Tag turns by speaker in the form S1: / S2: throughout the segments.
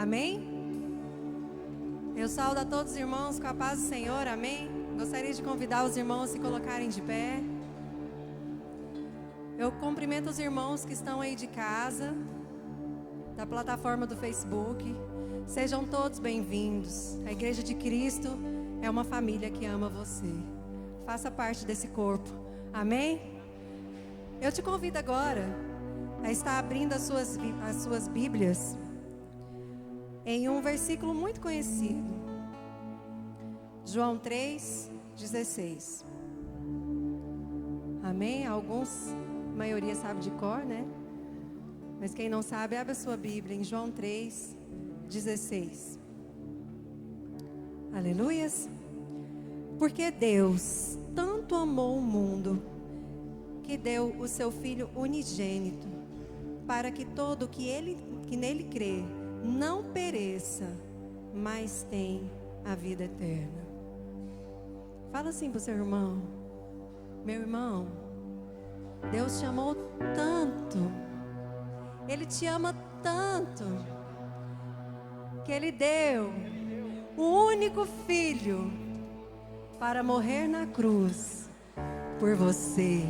S1: Amém? Eu saúdo a todos os irmãos com a paz do Senhor, amém? Gostaria de convidar os irmãos a se colocarem de pé. Eu cumprimento os irmãos que estão aí de casa, da plataforma do Facebook. Sejam todos bem-vindos. A Igreja de Cristo é uma família que ama você. Faça parte desse corpo, amém? Eu te convido agora a estar abrindo as suas Bíblias em um versículo muito conhecido. João 3:16. Amém? Alguns, a maioria sabe de cor, né? Mas quem não sabe, abre a sua Bíblia em João 3:16. Aleluias. Porque Deus tanto amou o mundo, que deu o seu Filho unigênito, para que todo que nele crê não pereça, mas tem a vida eterna. Fala assim para o seu irmão: meu irmão, Deus te amou tanto, Ele te ama tanto, que Ele deu o único Filho para morrer na cruz por você.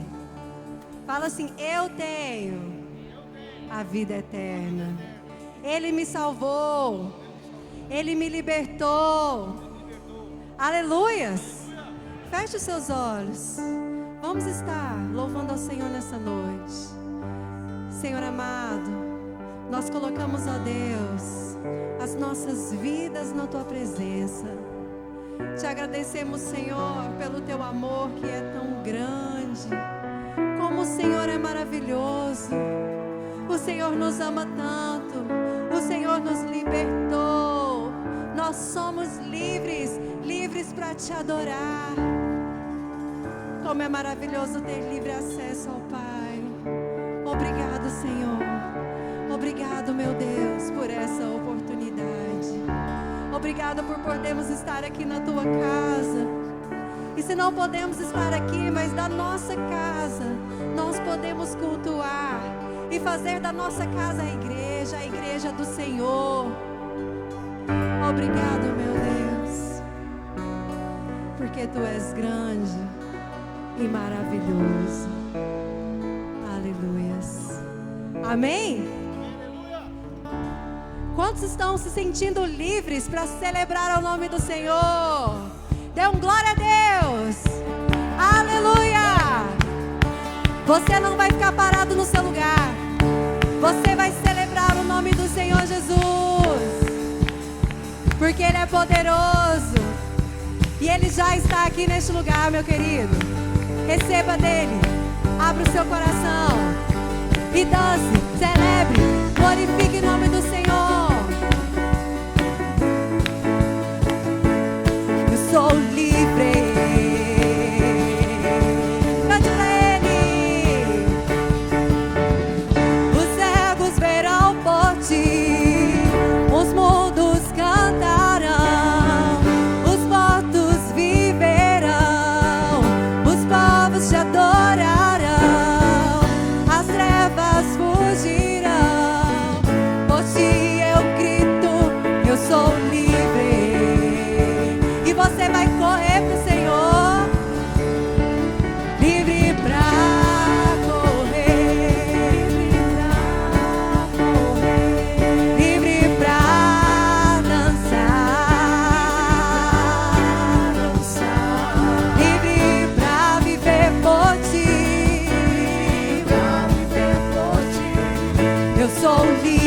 S1: Fala assim: eu tenho a vida eterna. Ele me salvou, Ele me libertou. Aleluias. Feche os seus olhos. Vamos estar louvando ao Senhor nessa noite. Senhor amado, nós colocamos, ó Deus, as nossas vidas na Tua presença. Te agradecemos, Senhor, pelo Teu amor que é tão grande. Como o Senhor é maravilhoso. O Senhor nos ama tanto. O Senhor nos libertou. Nós somos livres, livres para Te adorar. Como é maravilhoso ter livre acesso ao Pai. Obrigado, Senhor. Obrigado, meu Deus, por essa oportunidade. Obrigado por podermos estar aqui na Tua casa. E se não podemos estar aqui, mas da nossa casa, nós podemos cultuar e fazer da nossa casa a igreja do Senhor. Obrigado, meu Deus, porque Tu és grande e maravilhoso. Aleluias. Amém? Quantos estão se sentindo livres para celebrar o nome do Senhor? Dê um glória a Deus. Aleluia. Você não vai ficar parado no seu lugar. Você vai celebrar o nome do Senhor Jesus, porque Ele é poderoso. E Ele já está aqui neste lugar, meu querido. Receba dEle. Abra o seu coração e dance, celebre, glorifique o nome do Senhor. Eu sou livre. Cante pra Ele. Os cegos verão por Ti, os mudos cantarão, os mortos viverão, os povos Te adorarão, as trevas fugirão. Por Ti eu grito, eu sou livre. E você vai correr pro Senhor, livre pra correr, livre pra dançar, livre pra viver por Ti, eu sou livre.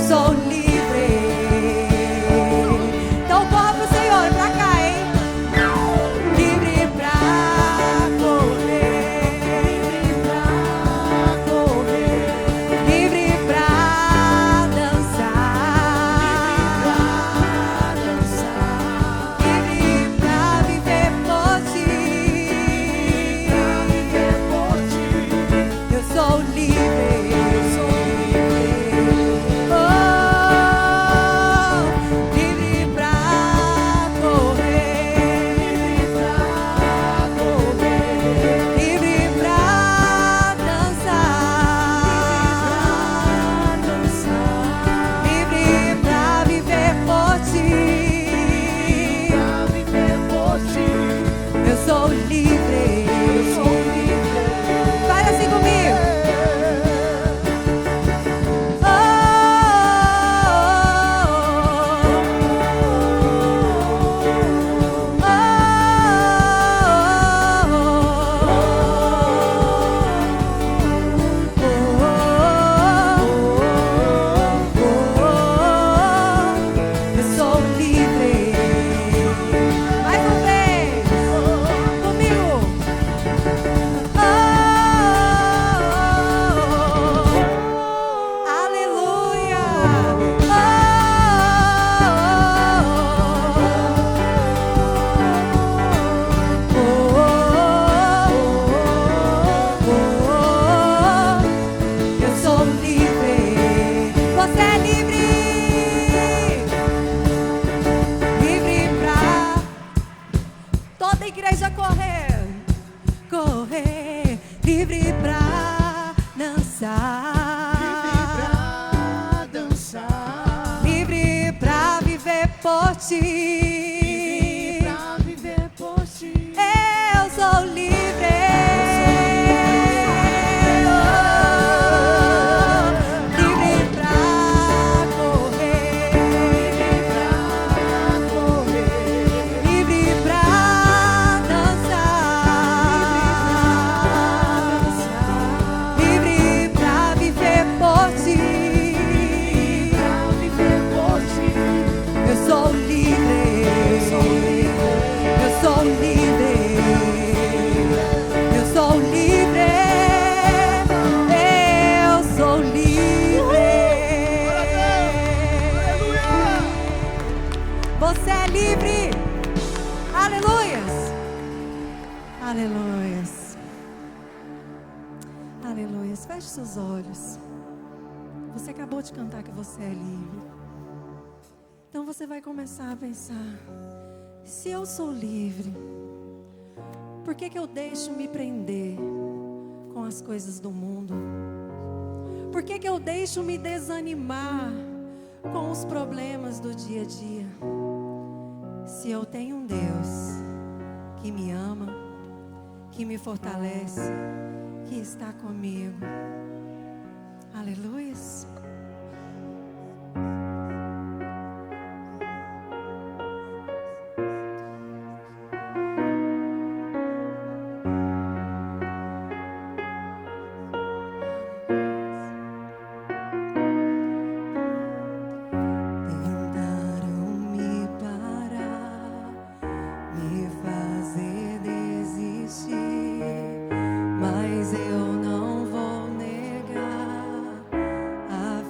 S1: sou livre. Então corra pro Senhor, pra cá, hein? Livre pra correr, livre pra dançar, livre pra viver por ti. Eu sou livre. Oh, livre pra correr, livre pra dançar, livre pra viver por ti. Eu sou livre. Faz assim comigo. Eu sou livre. Mais uma vez, comigo. Aleluia. Eu sou livre. Você é livre. Livre pra toda a igreja correr, correr, livre pra dançar, livre pra viver por ti. Eu sou livre. Livre pra correr, livre pra dançar, livre pra viver por ti. Eu sou livre. Eu sou livre. Eu sou livre. Eu sou livre. Você é livre. Aleluias. Aleluias. Aleluias. Feche seus olhos. Você acabou de cantar que você é livre. Então você vai começar a pensar: se eu sou livre, por que que eu deixo me prender com as coisas do mundo? Por que que eu deixo me desanimar com os problemas do dia a dia? Se eu tenho um Deus que me ama, que me fortalece, que está comigo. Aleluias. Tentaram me parar, me fazer desistir, mas eu não vou negar a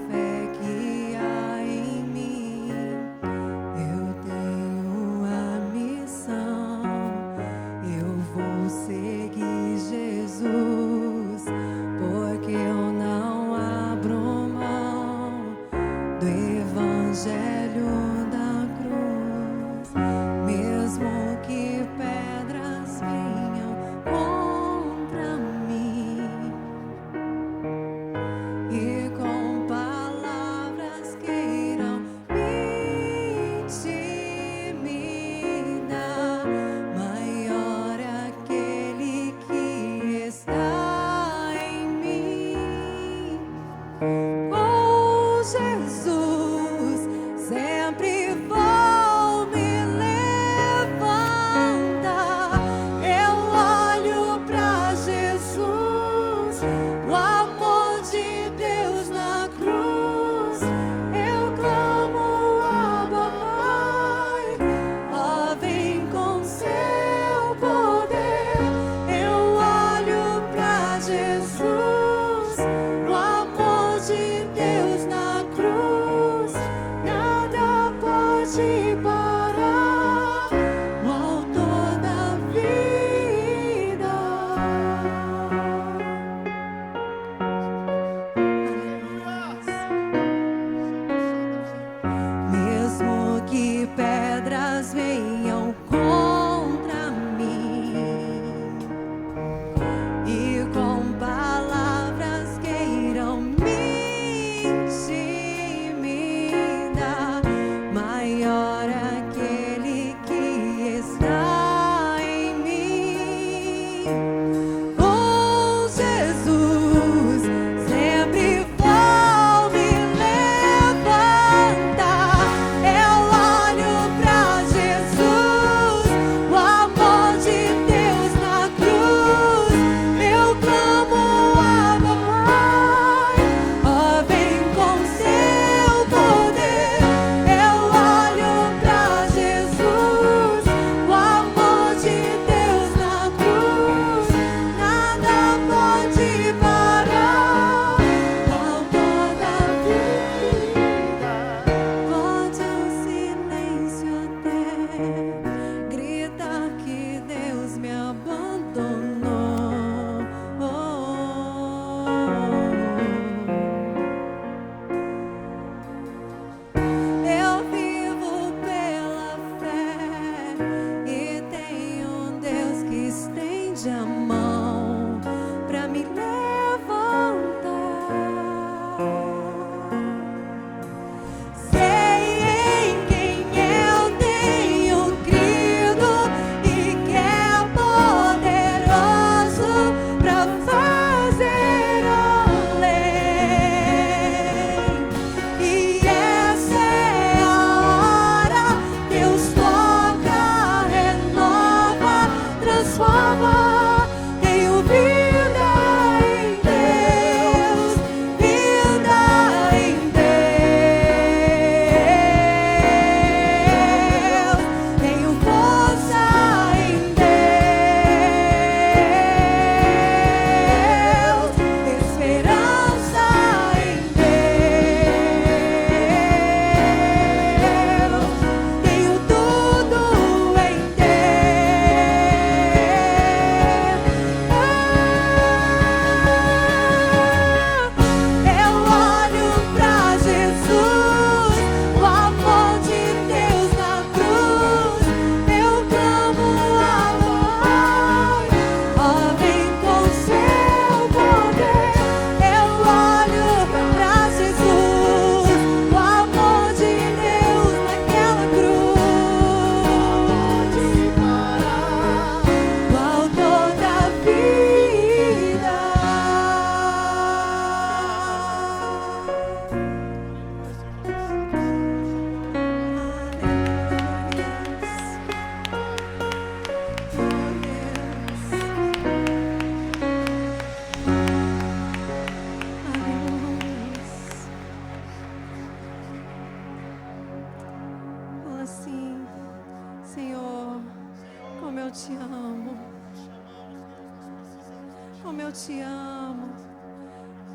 S1: te amo,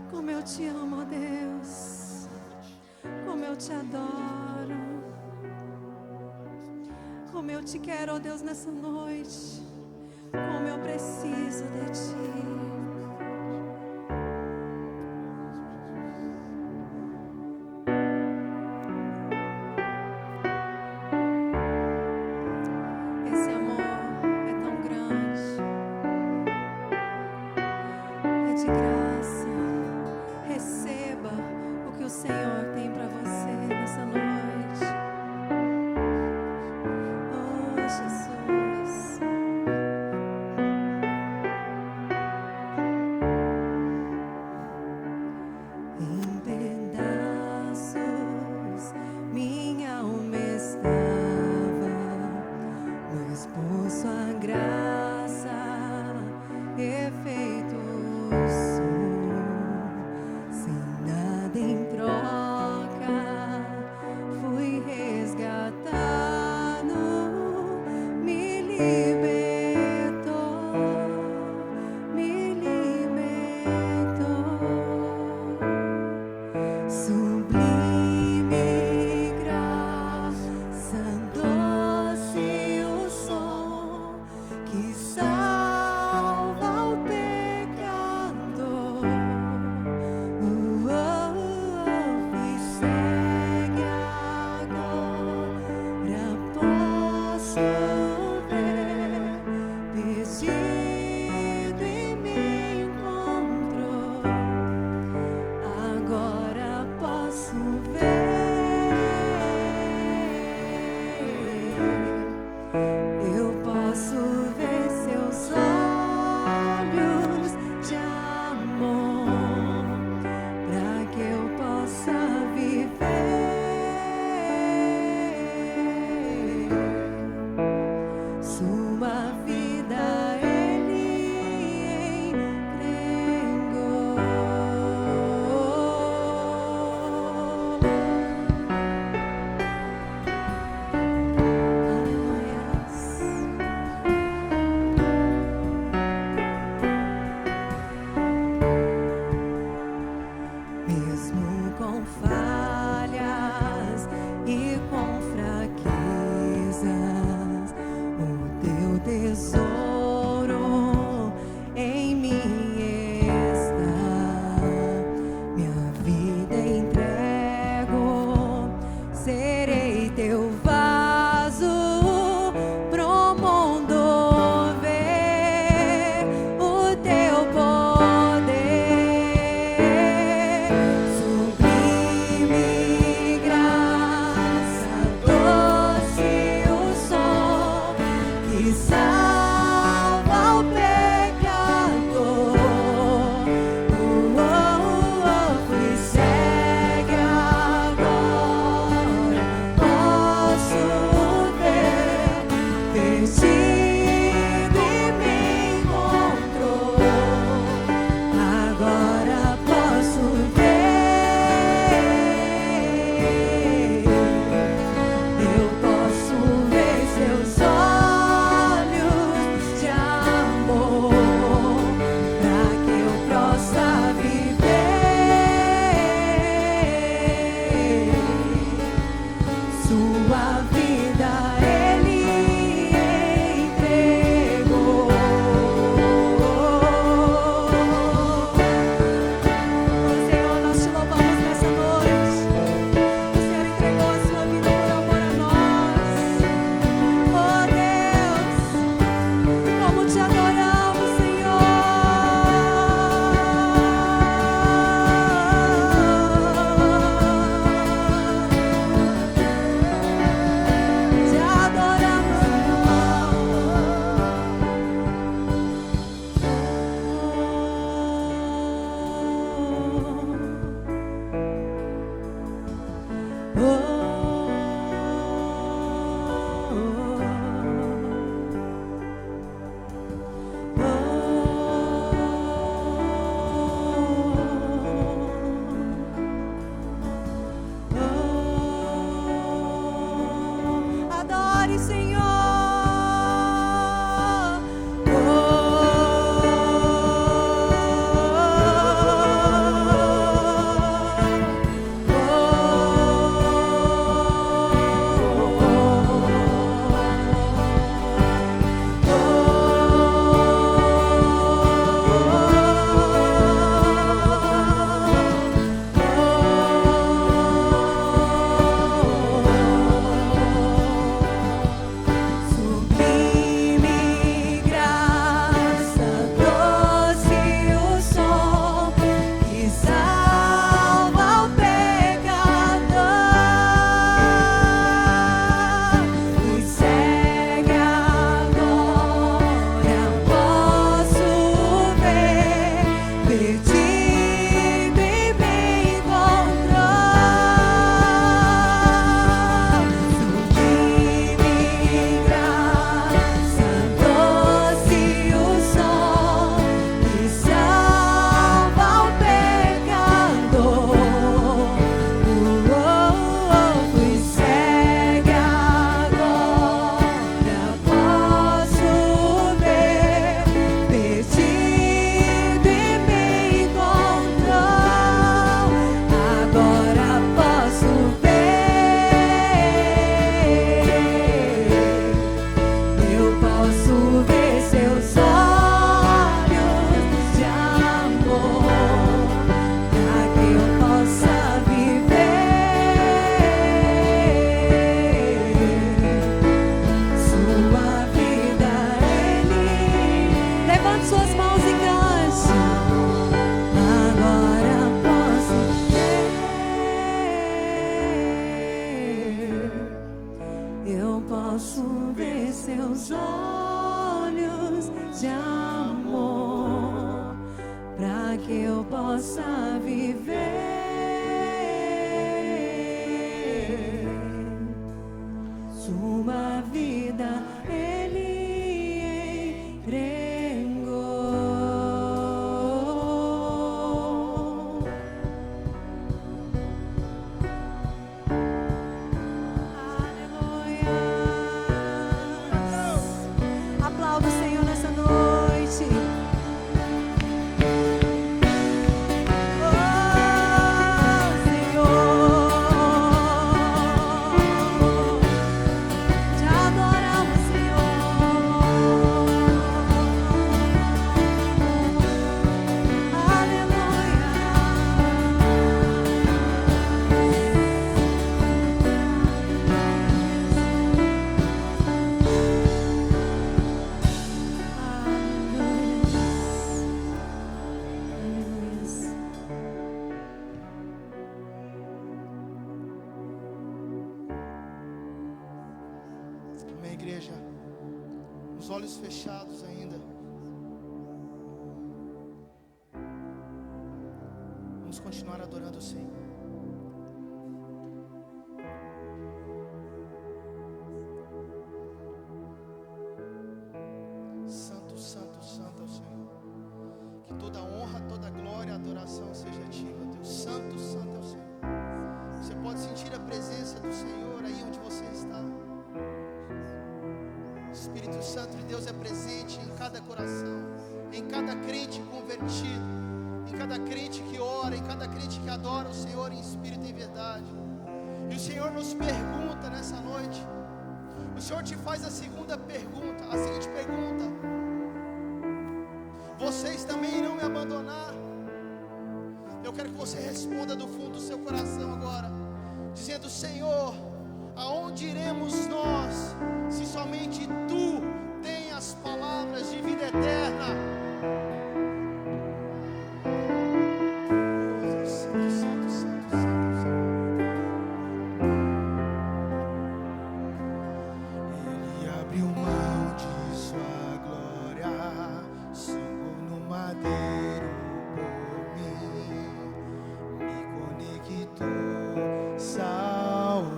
S1: como eu te amo, ó Deus, como eu te adoro, como eu te quero, ó Deus, nessa noite, como eu preciso de ti. meus olhos de amor, para que eu possa viver sua vida. Ele entregou. Aleluia. Aplauda o Senhor nessa noite.
S2: Amém, igreja? Os olhos fechados ainda. Vamos continuar adorando o Senhor. Santo, santo, santo é o Senhor. Que toda honra, toda glória, adoração seja a Ti, meu Deus. Santo, santo é o Senhor. Você pode sentir a presença do Senhor aí onde você está. O Espírito Santo de Deus é presente em cada coração, em cada crente convertido, em cada crente que ora, em cada crente que adora o Senhor em espírito e em verdade. E o Senhor nos pergunta nessa noite, o Senhor te faz a segunda pergunta, a seguinte pergunta: vocês também irão me abandonar? Eu quero que você responda do fundo do seu coração agora, dizendo: Senhor, aonde iremos nós, se somente Tu tens as palavras de vida eterna? Santo, santo, santo, santo, santo. Ele abriu mão de sua glória, sangrou no madeiro por mim, me conectou, salvou.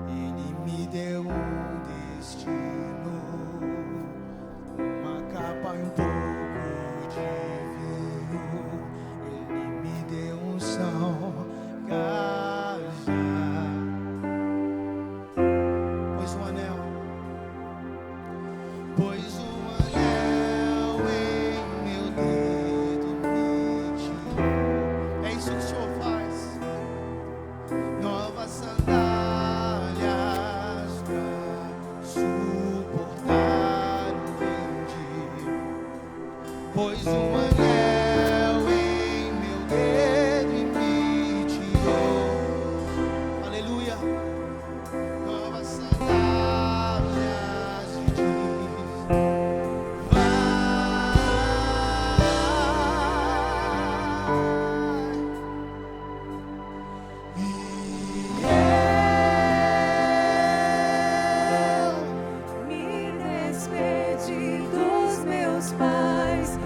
S2: Ele me deu um destino, uma capa e um pouco de vinho. Ele me deu unção, cajado, pôs um anel, pôs um anel em meu dedo, me tirou. É isso que o Senhor faz. Novas sandálias pra suportar o vendido. Pôs um anel em meu dedo e me tirou. Aleluia. Novas sandálias e diz: vai. E
S1: Me despedi dos meus pais.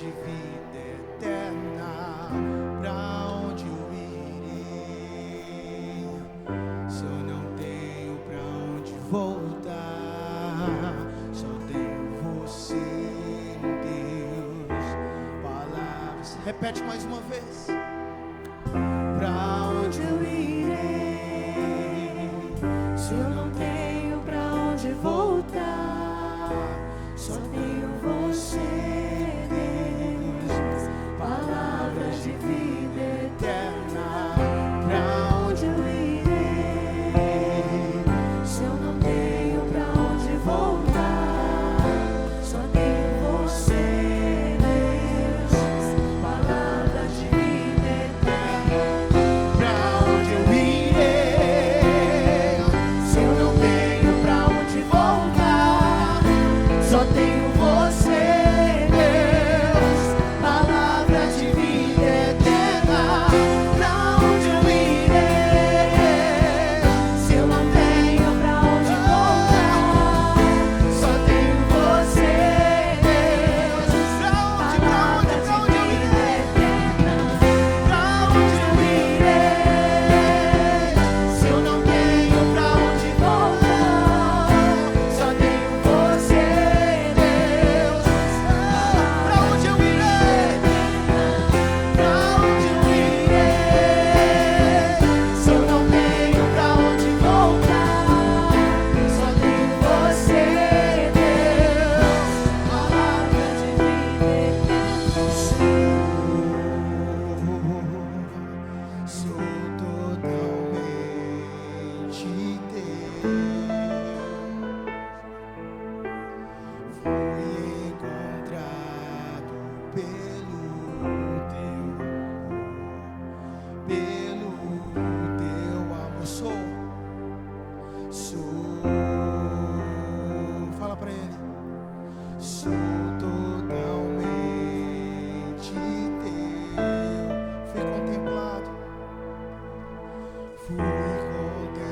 S2: de vida eterna, pra onde eu irei? Se eu não tenho pra onde voltar, só tenho você, Deus. Palavras, repete mais uma vez. Pra onde eu irei? Se eu não tenho pra onde voltar, só tenho você, Deus. Palavras de vida eterna. Pra onde eu irei? Se eu não tenho pra onde voltar, só tenho você, Deus. Palavras de vida eterna. Pra onde eu irei? Se eu não tenho pra onde voltar, só tenho você, Deus. Palavras de vida eterna. Pra onde eu irei? Se eu não tenho pra onde voltar, só tenho você, Deus. Pra onde eu irei? Pra onde eu irei? Se eu não tenho pra onde voltar, só tenho você, Deus. Pra onde eu irei? Pra onde eu irei? Se eu não tenho pra onde voltar, só tenho você, Deus. Palavras de vida eterna. Sou totalmente teu. Fui encontrado pelo teu amor. Sou, fala pra ele. Sou totalmente teu. Fui contemplado. Fui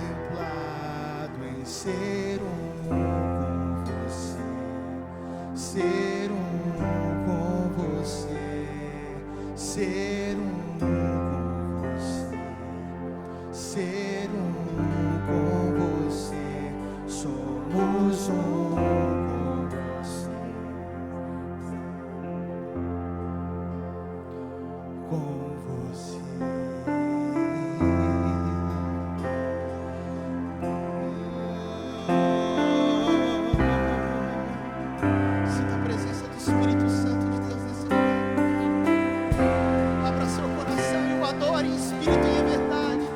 S2: contemplado em ser um com você. Ser um com você. Ser um com você. Ser um com você. Somos um com você. Com você. Sinta a presença do Espírito Santo de Deus nesse lugar. Abra seu coração e o adore em espírito e em verdade.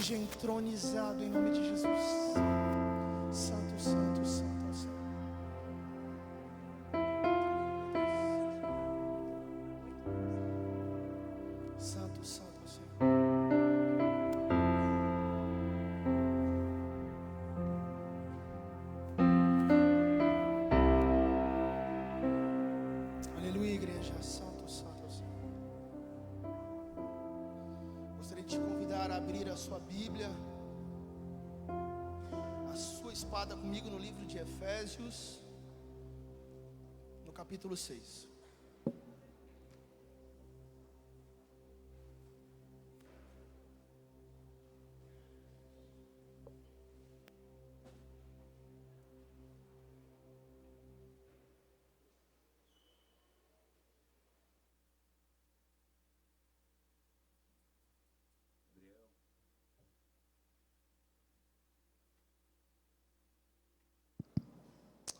S2: seja entronizado em nome de Jesus. Santo, santo, santo é o Senhor. Santo, santo é o Senhor. Aleluia, igreja. Santo, santo é o Senhor. Gostaria de te convidar a abrir a sua Bíblia, a sua espada comigo no livro de Efésios, no capítulo 6.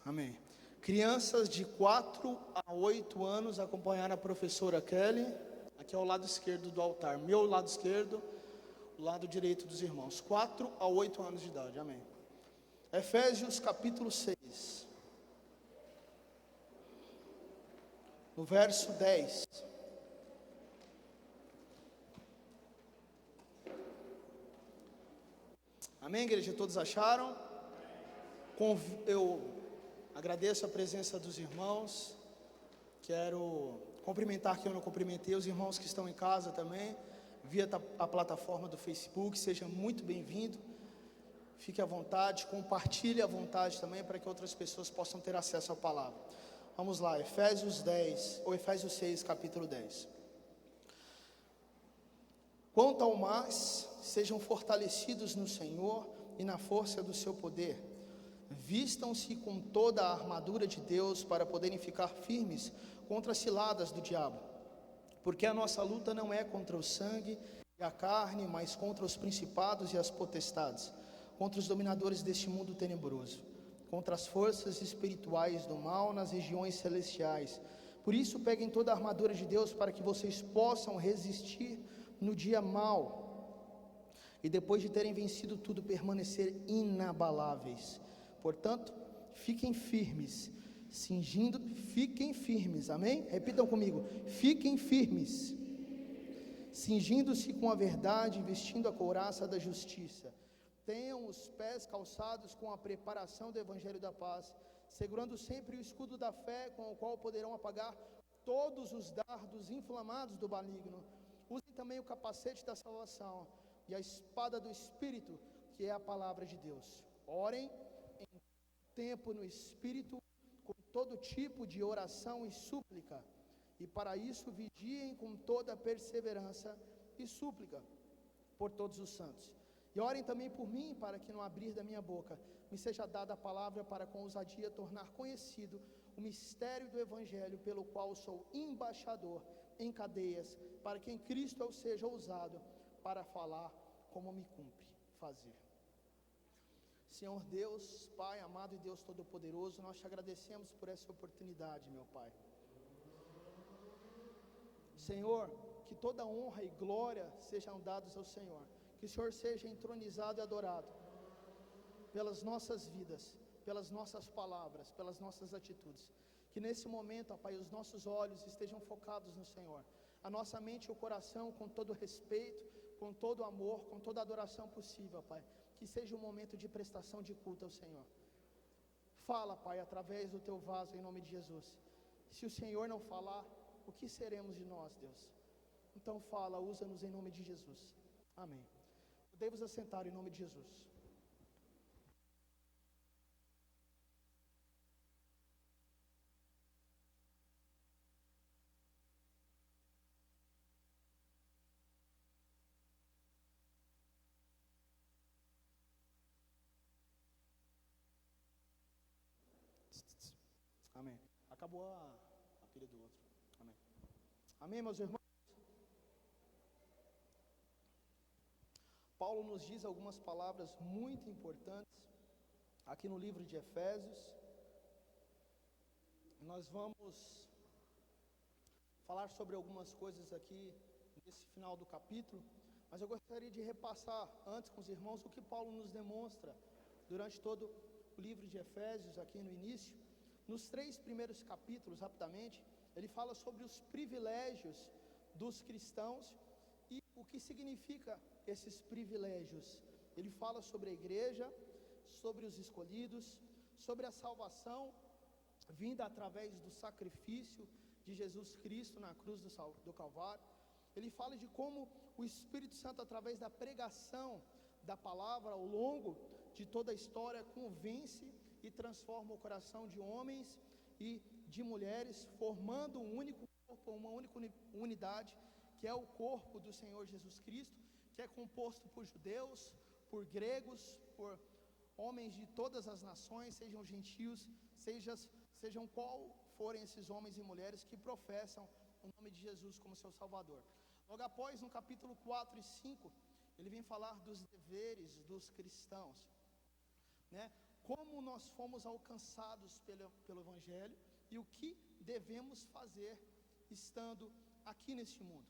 S2: Amém. Crianças de 4 a 8 anos acompanharam a professora Kelly, aqui ao lado esquerdo do altar, meu lado esquerdo, o lado direito dos irmãos, 4 a 8 anos de idade, amém. Efésios capítulo 6, no verso 10. Amém, igreja? Todos acharam? Eu agradeço a presença dos irmãos. Quero cumprimentar quem eu não cumprimentei, os irmãos que estão em casa também, via a plataforma do Facebook. Seja muito bem-vindo. Fique à vontade, compartilhe à vontade também, para que outras pessoas possam ter acesso à palavra. Vamos lá, Efésios 6, capítulo 10. Quanto ao mais, sejam fortalecidos no Senhor e na força do seu poder. Vistam-se com toda a armadura de Deus para poderem ficar firmes contra as ciladas do diabo. Porque a nossa luta não é contra o sangue e a carne, mas contra os principados e as potestades, contra os dominadores deste mundo tenebroso, contra as forças espirituais do mal nas regiões celestiais. Por isso peguem toda a armadura de Deus para que vocês possam resistir no dia mau, e depois de terem vencido tudo, permanecer inabaláveis. Portanto, fiquem firmes, fiquem firmes, amém? Repitam comigo, fiquem firmes, cingindo-se com a verdade, vestindo a couraça da justiça. Tenham os pés calçados com a preparação do evangelho da paz, segurando sempre o escudo da fé, com o qual poderão apagar todos os dardos inflamados do maligno. Usem também o capacete da salvação e a espada do Espírito, que é a palavra de Deus. Orem em tempo no Espírito, com todo tipo de oração e súplica, e para isso vigiem com toda perseverança e súplica por todos os santos. E orem também por mim, para que no abrir da minha boca me seja dada a palavra para com ousadia tornar conhecido o mistério do Evangelho, pelo qual sou embaixador em cadeias, para que em Cristo eu seja ousado para falar como me cumpre fazer. Senhor Deus, Pai amado e Deus Todo-Poderoso, nós te agradecemos por essa oportunidade, meu Pai. Senhor, que toda honra e glória sejam dados ao Senhor, que o Senhor seja entronizado e adorado pelas nossas vidas, pelas nossas palavras, pelas nossas atitudes. Que nesse momento, ó Pai, os nossos olhos estejam focados no Senhor, a nossa mente e o coração com todo respeito, com todo amor, com toda adoração possível, Pai. Que seja um momento de prestação de culto ao Senhor. Fala, Pai, através do teu vaso, em nome de Jesus. Se o Senhor não falar, o que seremos de nós, Deus? Então fala, usa-nos em nome de Jesus. Amém. Podemos assentar em nome de Jesus. Amém. Acabou a pilha do outro. Amém. Amém, meus irmãos. Paulo nos diz algumas palavras muito importantes aqui no livro de Efésios. Nós vamos falar sobre algumas coisas aqui nesse final do capítulo, Mas eu gostaria de repassar antes com os irmãos o que Paulo nos demonstra durante todo o livro de Efésios, aqui no início. Nos 3 primeiros capítulos, rapidamente, ele fala sobre os privilégios dos cristãos e o que significa esses privilégios. Ele fala sobre a igreja, sobre os escolhidos, sobre a salvação vinda através do sacrifício de Jesus Cristo na cruz do Calvário. Ele fala de como o Espírito Santo, através da pregação da palavra ao longo de toda a história, convence e transforma o coração de homens e de mulheres, formando um único corpo, uma única unidade, que é o corpo do Senhor Jesus Cristo, que é composto por judeus, por gregos, por homens de todas as nações, sejam gentios, sejam qual forem esses homens e mulheres que professam o nome de Jesus como seu Salvador. Logo após, no capítulo 4 e 5, ele vem falar dos deveres dos cristãos, né? Como nós fomos alcançados pelo Evangelho e o que devemos fazer estando aqui neste mundo.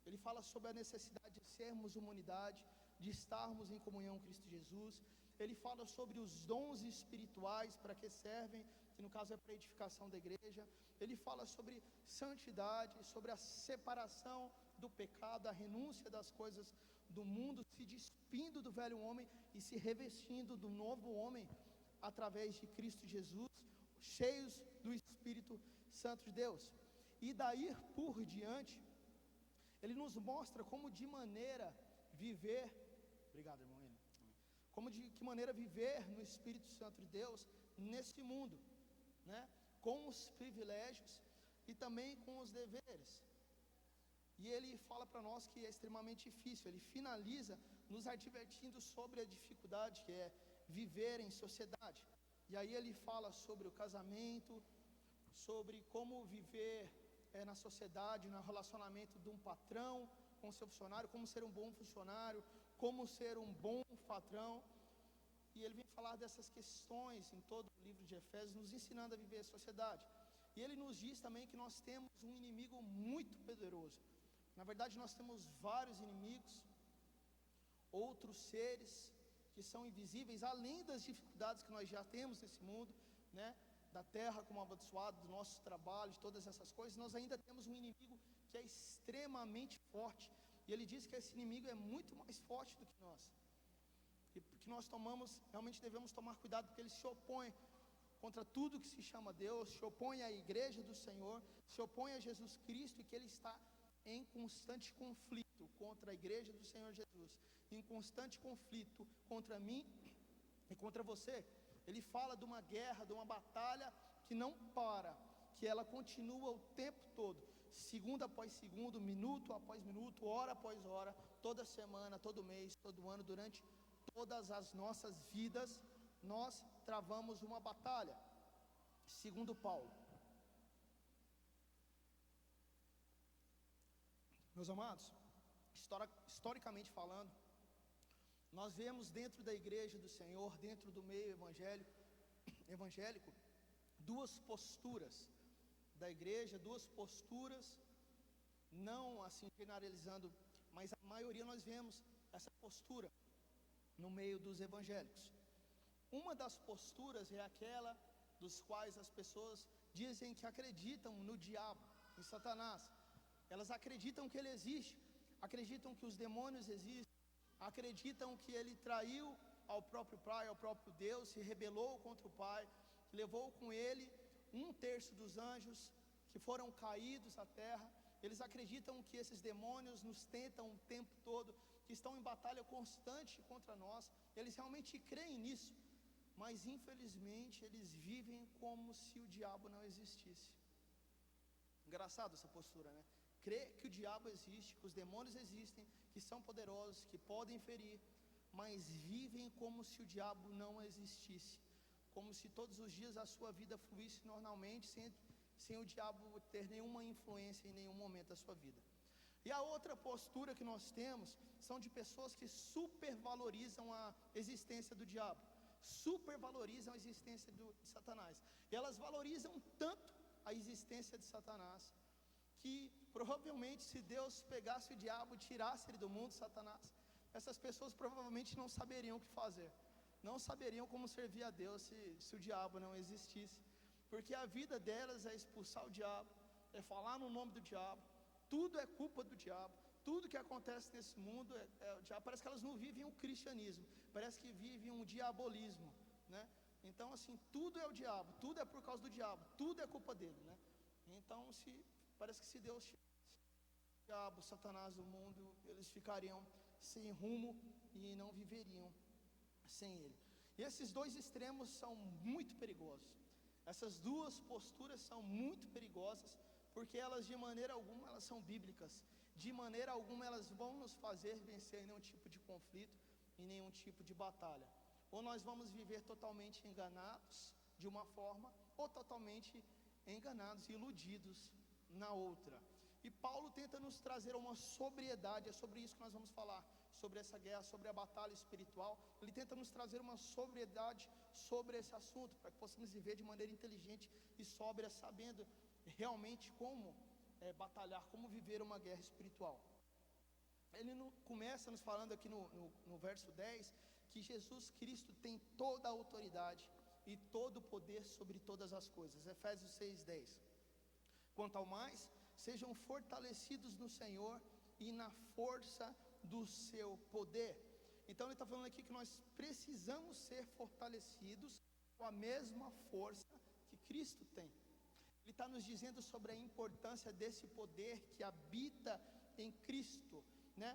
S2: Ele fala sobre a necessidade de sermos uma unidade, de estarmos em comunhão com Cristo Jesus. Ele fala sobre os dons espirituais, para que servem, que no caso é para a edificação da igreja. Ele fala sobre santidade, sobre a separação do pecado, a renúncia das coisas do mundo, se despindo do velho homem e se revestindo do novo homem, através de Cristo Jesus, cheios do Espírito Santo de Deus. E daí por diante, ele nos mostra como de maneira viver, obrigado irmão, como de que maneira viver no Espírito Santo de Deus, nesse mundo, né? Com os privilégios e também com os deveres. E ele fala para nós que é extremamente difícil. Ele finaliza nos advertindo sobre a dificuldade que é viver em sociedade. E aí ele fala sobre o casamento, sobre como viver na sociedade, no relacionamento de um patrão com seu funcionário, como ser um bom funcionário, como ser um bom patrão. E ele vem falar dessas questões em todo o livro de Efésios, nos ensinando a viver a sociedade. E ele nos diz também que nós temos um inimigo muito poderoso. Na verdade, nós temos vários inimigos, outros seres que são invisíveis, além das dificuldades que nós já temos nesse mundo, né? Da terra como amaldiçoado, do nosso trabalho, de todas essas coisas, nós ainda temos um inimigo que é extremamente forte. E ele diz que esse inimigo é muito mais forte do que nós. E que nós realmente devemos tomar cuidado, porque ele se opõe contra tudo que se chama Deus, se opõe à igreja do Senhor, se opõe a Jesus Cristo, e que ele está em constante conflito contra a igreja do Senhor Jesus, em constante conflito contra mim e contra você. Ele fala de uma guerra, de uma batalha que não para, que ela continua o tempo todo, segundo após segundo, minuto após minuto, hora após hora, toda semana, todo mês, todo ano, durante todas as nossas vidas, nós travamos uma batalha, segundo Paulo. Meus amados, historicamente falando, nós vemos dentro da igreja do Senhor, dentro do meio evangélico, duas posturas da igreja, duas posturas, não assim generalizando, mas a maioria nós vemos essa postura no meio dos evangélicos. Uma das posturas é aquela dos quais as pessoas dizem que acreditam no diabo, em Satanás. Elas acreditam que ele existe, acreditam que os demônios existem, acreditam que ele traiu ao próprio Pai, ao próprio Deus, se rebelou contra o Pai, que levou com ele 1/3 dos anjos que foram caídos à terra. Eles acreditam que esses demônios nos tentam o tempo todo, que estão em batalha constante contra nós. Eles realmente creem nisso, mas infelizmente eles vivem como se o diabo não existisse. Engraçado essa postura, né? Crê que o diabo existe, que os demônios existem, que são poderosos, que podem ferir, mas vivem como se o diabo não existisse, como se todos os dias a sua vida fluísse normalmente, sem o diabo ter nenhuma influência em nenhum momento da sua vida. E a outra postura que nós temos são de pessoas que supervalorizam a existência do diabo, supervalorizam a existência de Satanás. E elas valorizam tanto a existência de Satanás, que provavelmente se Deus pegasse o diabo e tirasse ele do mundo, Satanás, essas pessoas provavelmente não saberiam o que fazer, não saberiam como servir a Deus se o diabo não existisse, porque a vida delas é expulsar o diabo, é falar no nome do diabo, tudo é culpa do diabo, tudo que acontece nesse mundo é o diabo. Parece que elas não vivem o cristianismo, parece que vivem um diabolismo, né? Então assim, tudo é o diabo, tudo é por causa do diabo, tudo é culpa dele, né? Então parece que se Deus tirasse o diabo, Satanás do mundo, eles ficariam sem rumo e não viveriam sem ele. E esses dois extremos são muito perigosos, essas duas posturas são muito perigosas, porque elas de maneira alguma elas são bíblicas, de maneira alguma elas vão nos fazer vencer nenhum tipo de conflito e nenhum tipo de batalha. Ou nós vamos viver totalmente enganados de uma forma, ou totalmente enganados e iludidos na outra. E Paulo tenta nos trazer uma sobriedade, é sobre isso que nós vamos falar, sobre essa guerra, sobre a batalha espiritual. Ele tenta nos trazer uma sobriedade sobre esse assunto, para que possamos viver de maneira inteligente e sóbria, sabendo realmente como batalhar, como viver uma guerra espiritual. Ele começa nos falando aqui no verso 10, que Jesus Cristo tem toda a autoridade e todo o poder sobre todas as coisas. Efésios 6:10. Quanto ao mais, sejam fortalecidos no Senhor e na força do seu poder. Então ele está falando aqui que nós precisamos ser fortalecidos com a mesma força que Cristo tem. Ele está nos dizendo sobre a importância desse poder que habita em Cristo, né?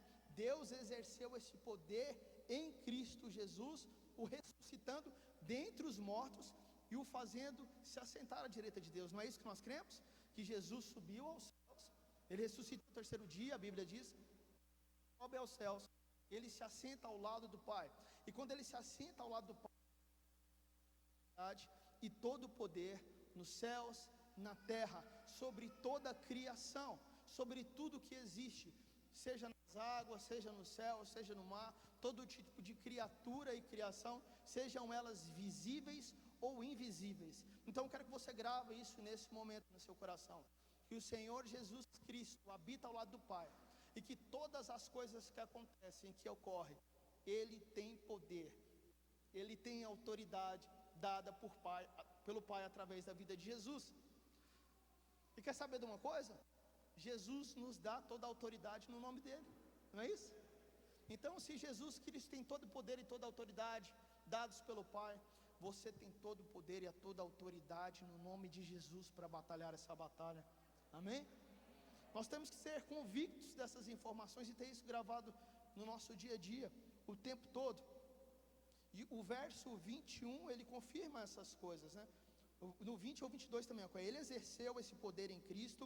S2: Deus exerceu esse poder em Cristo Jesus, o ressuscitando dentre os mortos e o fazendo se assentar à direita de Deus. Não é isso que nós cremos? Que Jesus subiu aos céus, ele ressuscitou no terceiro dia, a Bíblia diz, sobe aos céus, ele se assenta ao lado do Pai. E quando ele se assenta ao lado do Pai, e todo o poder nos céus, na terra, sobre toda a criação, sobre tudo que existe, seja nas águas, seja no céu, seja no mar, todo tipo de criatura e criação, sejam elas visíveis ou invisíveis. Então eu quero que você grave isso nesse momento no seu coração, que o Senhor Jesus Cristo habita ao lado do Pai, e que todas as coisas que acontecem, que ocorrem, Ele tem poder, Ele tem autoridade dada pelo Pai através da vida de Jesus. E quer saber de uma coisa? Jesus nos dá toda a autoridade no nome dele, não é isso? Então se Jesus Cristo tem todo o poder e toda a autoridade dados pelo Pai, você tem todo o poder e toda a autoridade no nome de Jesus para batalhar essa batalha, amém? Nós temos que ser convictos dessas informações e ter isso gravado no nosso dia a dia, o tempo todo. E o verso 21, ele confirma essas coisas, né? No 20 ou 22 também, ele exerceu esse poder em Cristo,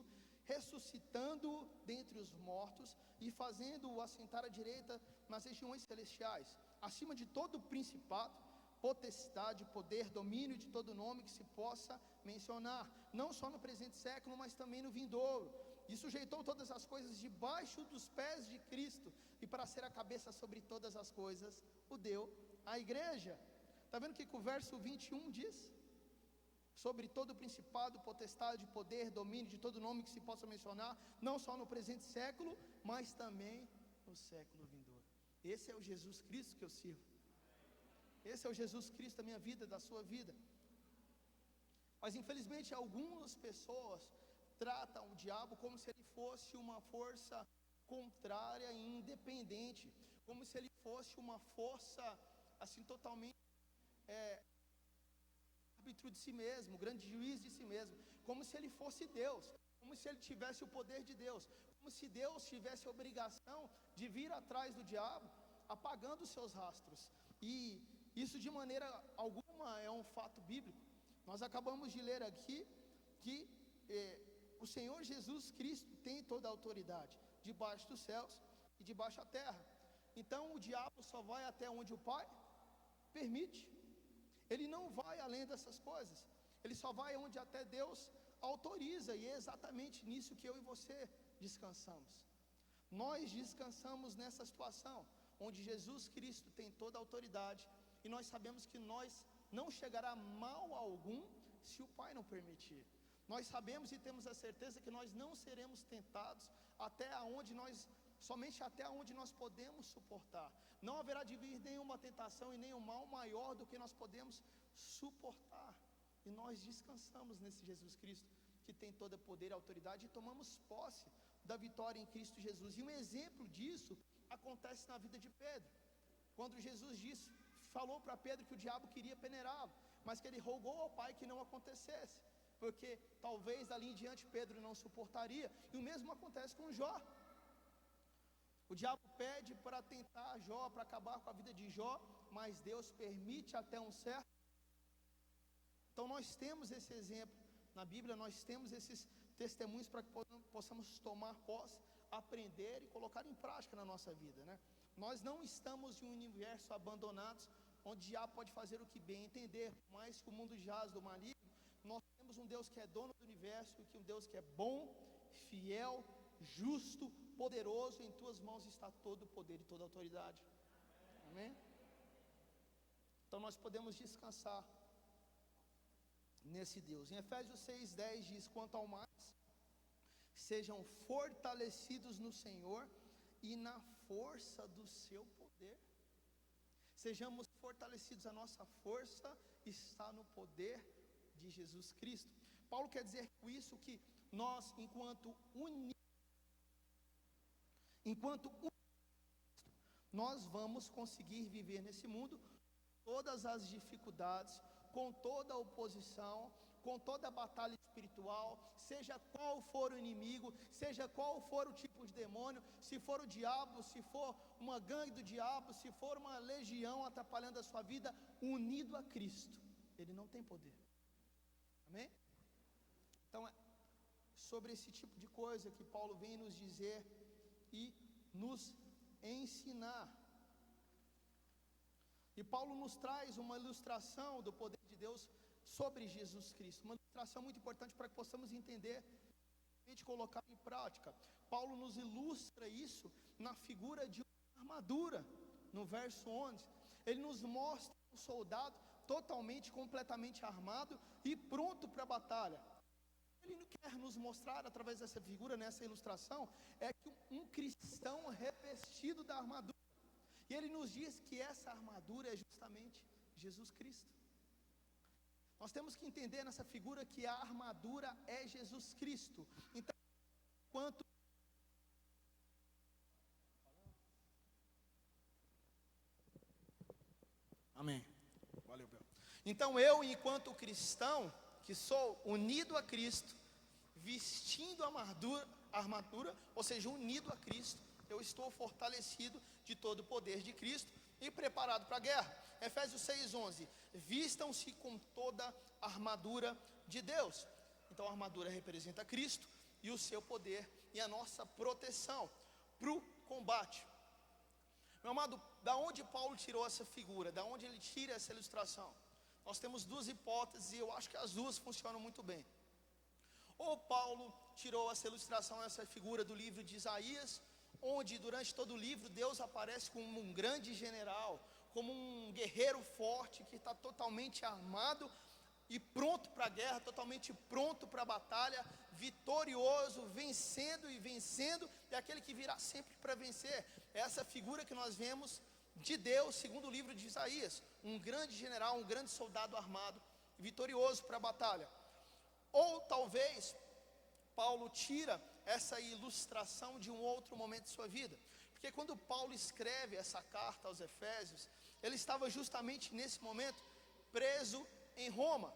S2: ressuscitando dentre os mortos e fazendo-o assentar à direita nas regiões celestiais, acima de todo principado, potestade, poder, domínio, de todo nome que se possa mencionar, não só no presente século, mas também no vindouro. E sujeitou todas as coisas debaixo dos pés de Cristo, e para ser a cabeça sobre todas as coisas, o deu à igreja. Está vendo o que o verso 21 diz? Sobre todo o principado, potestade, poder, domínio, de todo nome que se possa mencionar, não só no presente século, mas também no século vindouro. Esse é o Jesus Cristo que eu sirvo. Esse é o Jesus Cristo da minha vida, da sua vida. Mas infelizmente algumas pessoas tratam o diabo como se ele fosse uma força contrária e independente, como se ele fosse uma força assim totalmente árbitro de si mesmo, grande juiz de si mesmo, como se ele fosse Deus, como se ele tivesse o poder de Deus, como se Deus tivesse a obrigação de vir atrás do diabo, apagando os seus rastros. E isso de maneira alguma é um fato bíblico. Nós acabamos de ler aqui que o Senhor Jesus Cristo tem toda a autoridade debaixo dos céus e debaixo da terra. Então o diabo só vai até onde o Pai permite. Ele não vai além dessas coisas. Ele só vai onde até Deus autoriza. E é exatamente nisso que eu e você descansamos. Nós descansamos nessa situação, onde Jesus Cristo tem toda a autoridade, e nós sabemos que nós não chegará mal algum se o Pai não permitir. Nós sabemos e temos a certeza que nós não seremos tentados somente até onde nós podemos suportar. Não haverá de vir nenhuma tentação e nenhum mal maior do que nós podemos suportar. E nós descansamos nesse Jesus Cristo, que tem todo poder e autoridade, e tomamos posse da vitória em Cristo Jesus. E um exemplo disso acontece na vida de Pedro, quando Jesus falou para Pedro que o diabo queria peneirá-lo, mas que ele rogou ao Pai que não acontecesse, porque talvez dali em diante Pedro não suportaria. E o mesmo acontece com Jó. O diabo pede para tentar Jó, para acabar com a vida de Jó, mas Deus permite até um certo. Então nós temos esse exemplo na Bíblia, nós temos esses testemunhos para que possamos tomar posse, aprender e colocar em prática na nossa vida, né? Nós não estamos em um universo abandonados, onde o diabo pode fazer o que bem entender, mas que o mundo jaz do maligno. Nós temos um Deus que é dono do universo, que um Deus que é bom, fiel, justo, poderoso. Em tuas mãos está todo o poder e toda a autoridade. Amém? Então nós podemos descansar nesse Deus. Em Efésios 6:10 diz: quanto ao mais, sejam fortalecidos no Senhor e na força do seu poder. Sejamos fortalecidos, a nossa força está no poder de Jesus Cristo. Paulo quer dizer com isso que nós, enquanto nós vamos conseguir viver nesse mundo todas as dificuldades, com toda a oposição, com toda a batalha espiritual, seja qual for o inimigo, seja qual for o tipo de demônio, se for o diabo, se for uma gangue do diabo, se for uma legião atrapalhando a sua vida, unido a Cristo, ele não tem poder. Amém? Então é sobre esse tipo de coisa que Paulo vem nos dizer e nos ensinar. E Paulo nos traz uma ilustração do poder de Deus sobre Jesus Cristo, uma ilustração muito importante para que possamos entender e colocar em prática. Paulo nos ilustra isso na figura de uma armadura, no verso 11. Ele nos mostra um soldado totalmente, completamente armado e pronto para a batalha. Ele quer nos mostrar através dessa figura, nessa ilustração, é que um cristão revestido da armadura. E ele nos diz que essa armadura é justamente Jesus Cristo. Nós temos que entender nessa figura que a armadura é Jesus Cristo. Então, Amém. Valeu, Bel. Então eu, enquanto cristão, que sou unido a Cristo, vestindo a armadura, ou seja, unido a Cristo, eu estou fortalecido de todo o poder de Cristo e preparado para a guerra. Efésios 6:11, vistam-se com toda a armadura de Deus. Então a armadura representa Cristo e o seu poder e a nossa proteção para o combate. Meu amado, da onde Paulo tirou essa figura? Da onde ele tira essa ilustração? Nós temos duas hipóteses e eu acho que as duas funcionam muito bem. Ou Paulo tirou essa ilustração, essa figura do livro de Isaías, onde durante todo o livro Deus aparece como um grande general, como um guerreiro forte que está totalmente armado e pronto para a guerra, totalmente pronto para a batalha, vitorioso, vencendo e vencendo, é aquele que virá sempre para vencer. Essa figura que nós vemos de Deus, segundo o livro de Isaías, um grande general, um grande soldado armado, vitorioso para a batalha. Ou talvez Paulo tira essa ilustração de um outro momento de sua vida, porque quando Paulo escreve essa carta aos Efésios, ele estava justamente nesse momento preso em Roma.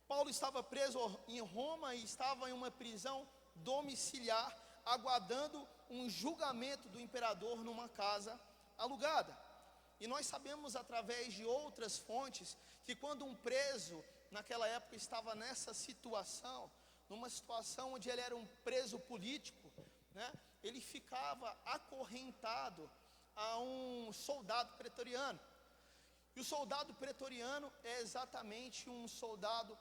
S2: Paulo estava preso em Roma e estava em uma prisão domiciliar, aguardando um julgamento do imperador numa casa alugada. E nós sabemos através de outras fontes que quando um preso naquela época estava nessa situação, numa situação onde ele era um preso político, né, ele ficava acorrentado a um soldado pretoriano. E o soldado pretoriano é exatamente um soldado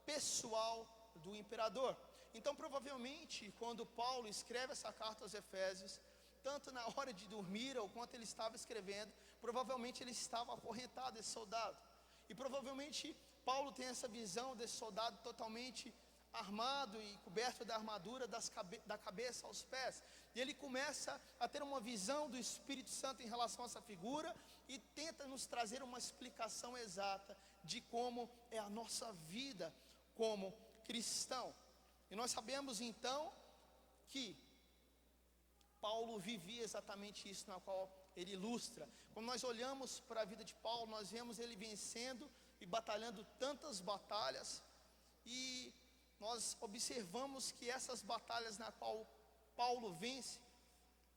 S2: pessoal do imperador. Então provavelmente quando Paulo escreve essa carta aos Efésios, tanto na hora de dormir ou quanto ele estava escrevendo, provavelmente ele estava acorrentado, esse soldado. E provavelmente Paulo tem essa visão desse soldado totalmente armado e coberto da armadura da cabeça aos pés. E ele começa a ter uma visão do Espírito Santo em relação a essa figura e tenta nos trazer uma explicação exata de como é a nossa vida como cristão. E nós sabemos então que Paulo vivia exatamente isso, na qual ele ilustra. Quando nós olhamos para a vida de Paulo, nós vemos ele vencendo e batalhando tantas batalhas, e nós observamos que essas batalhas na qual Paulo vence,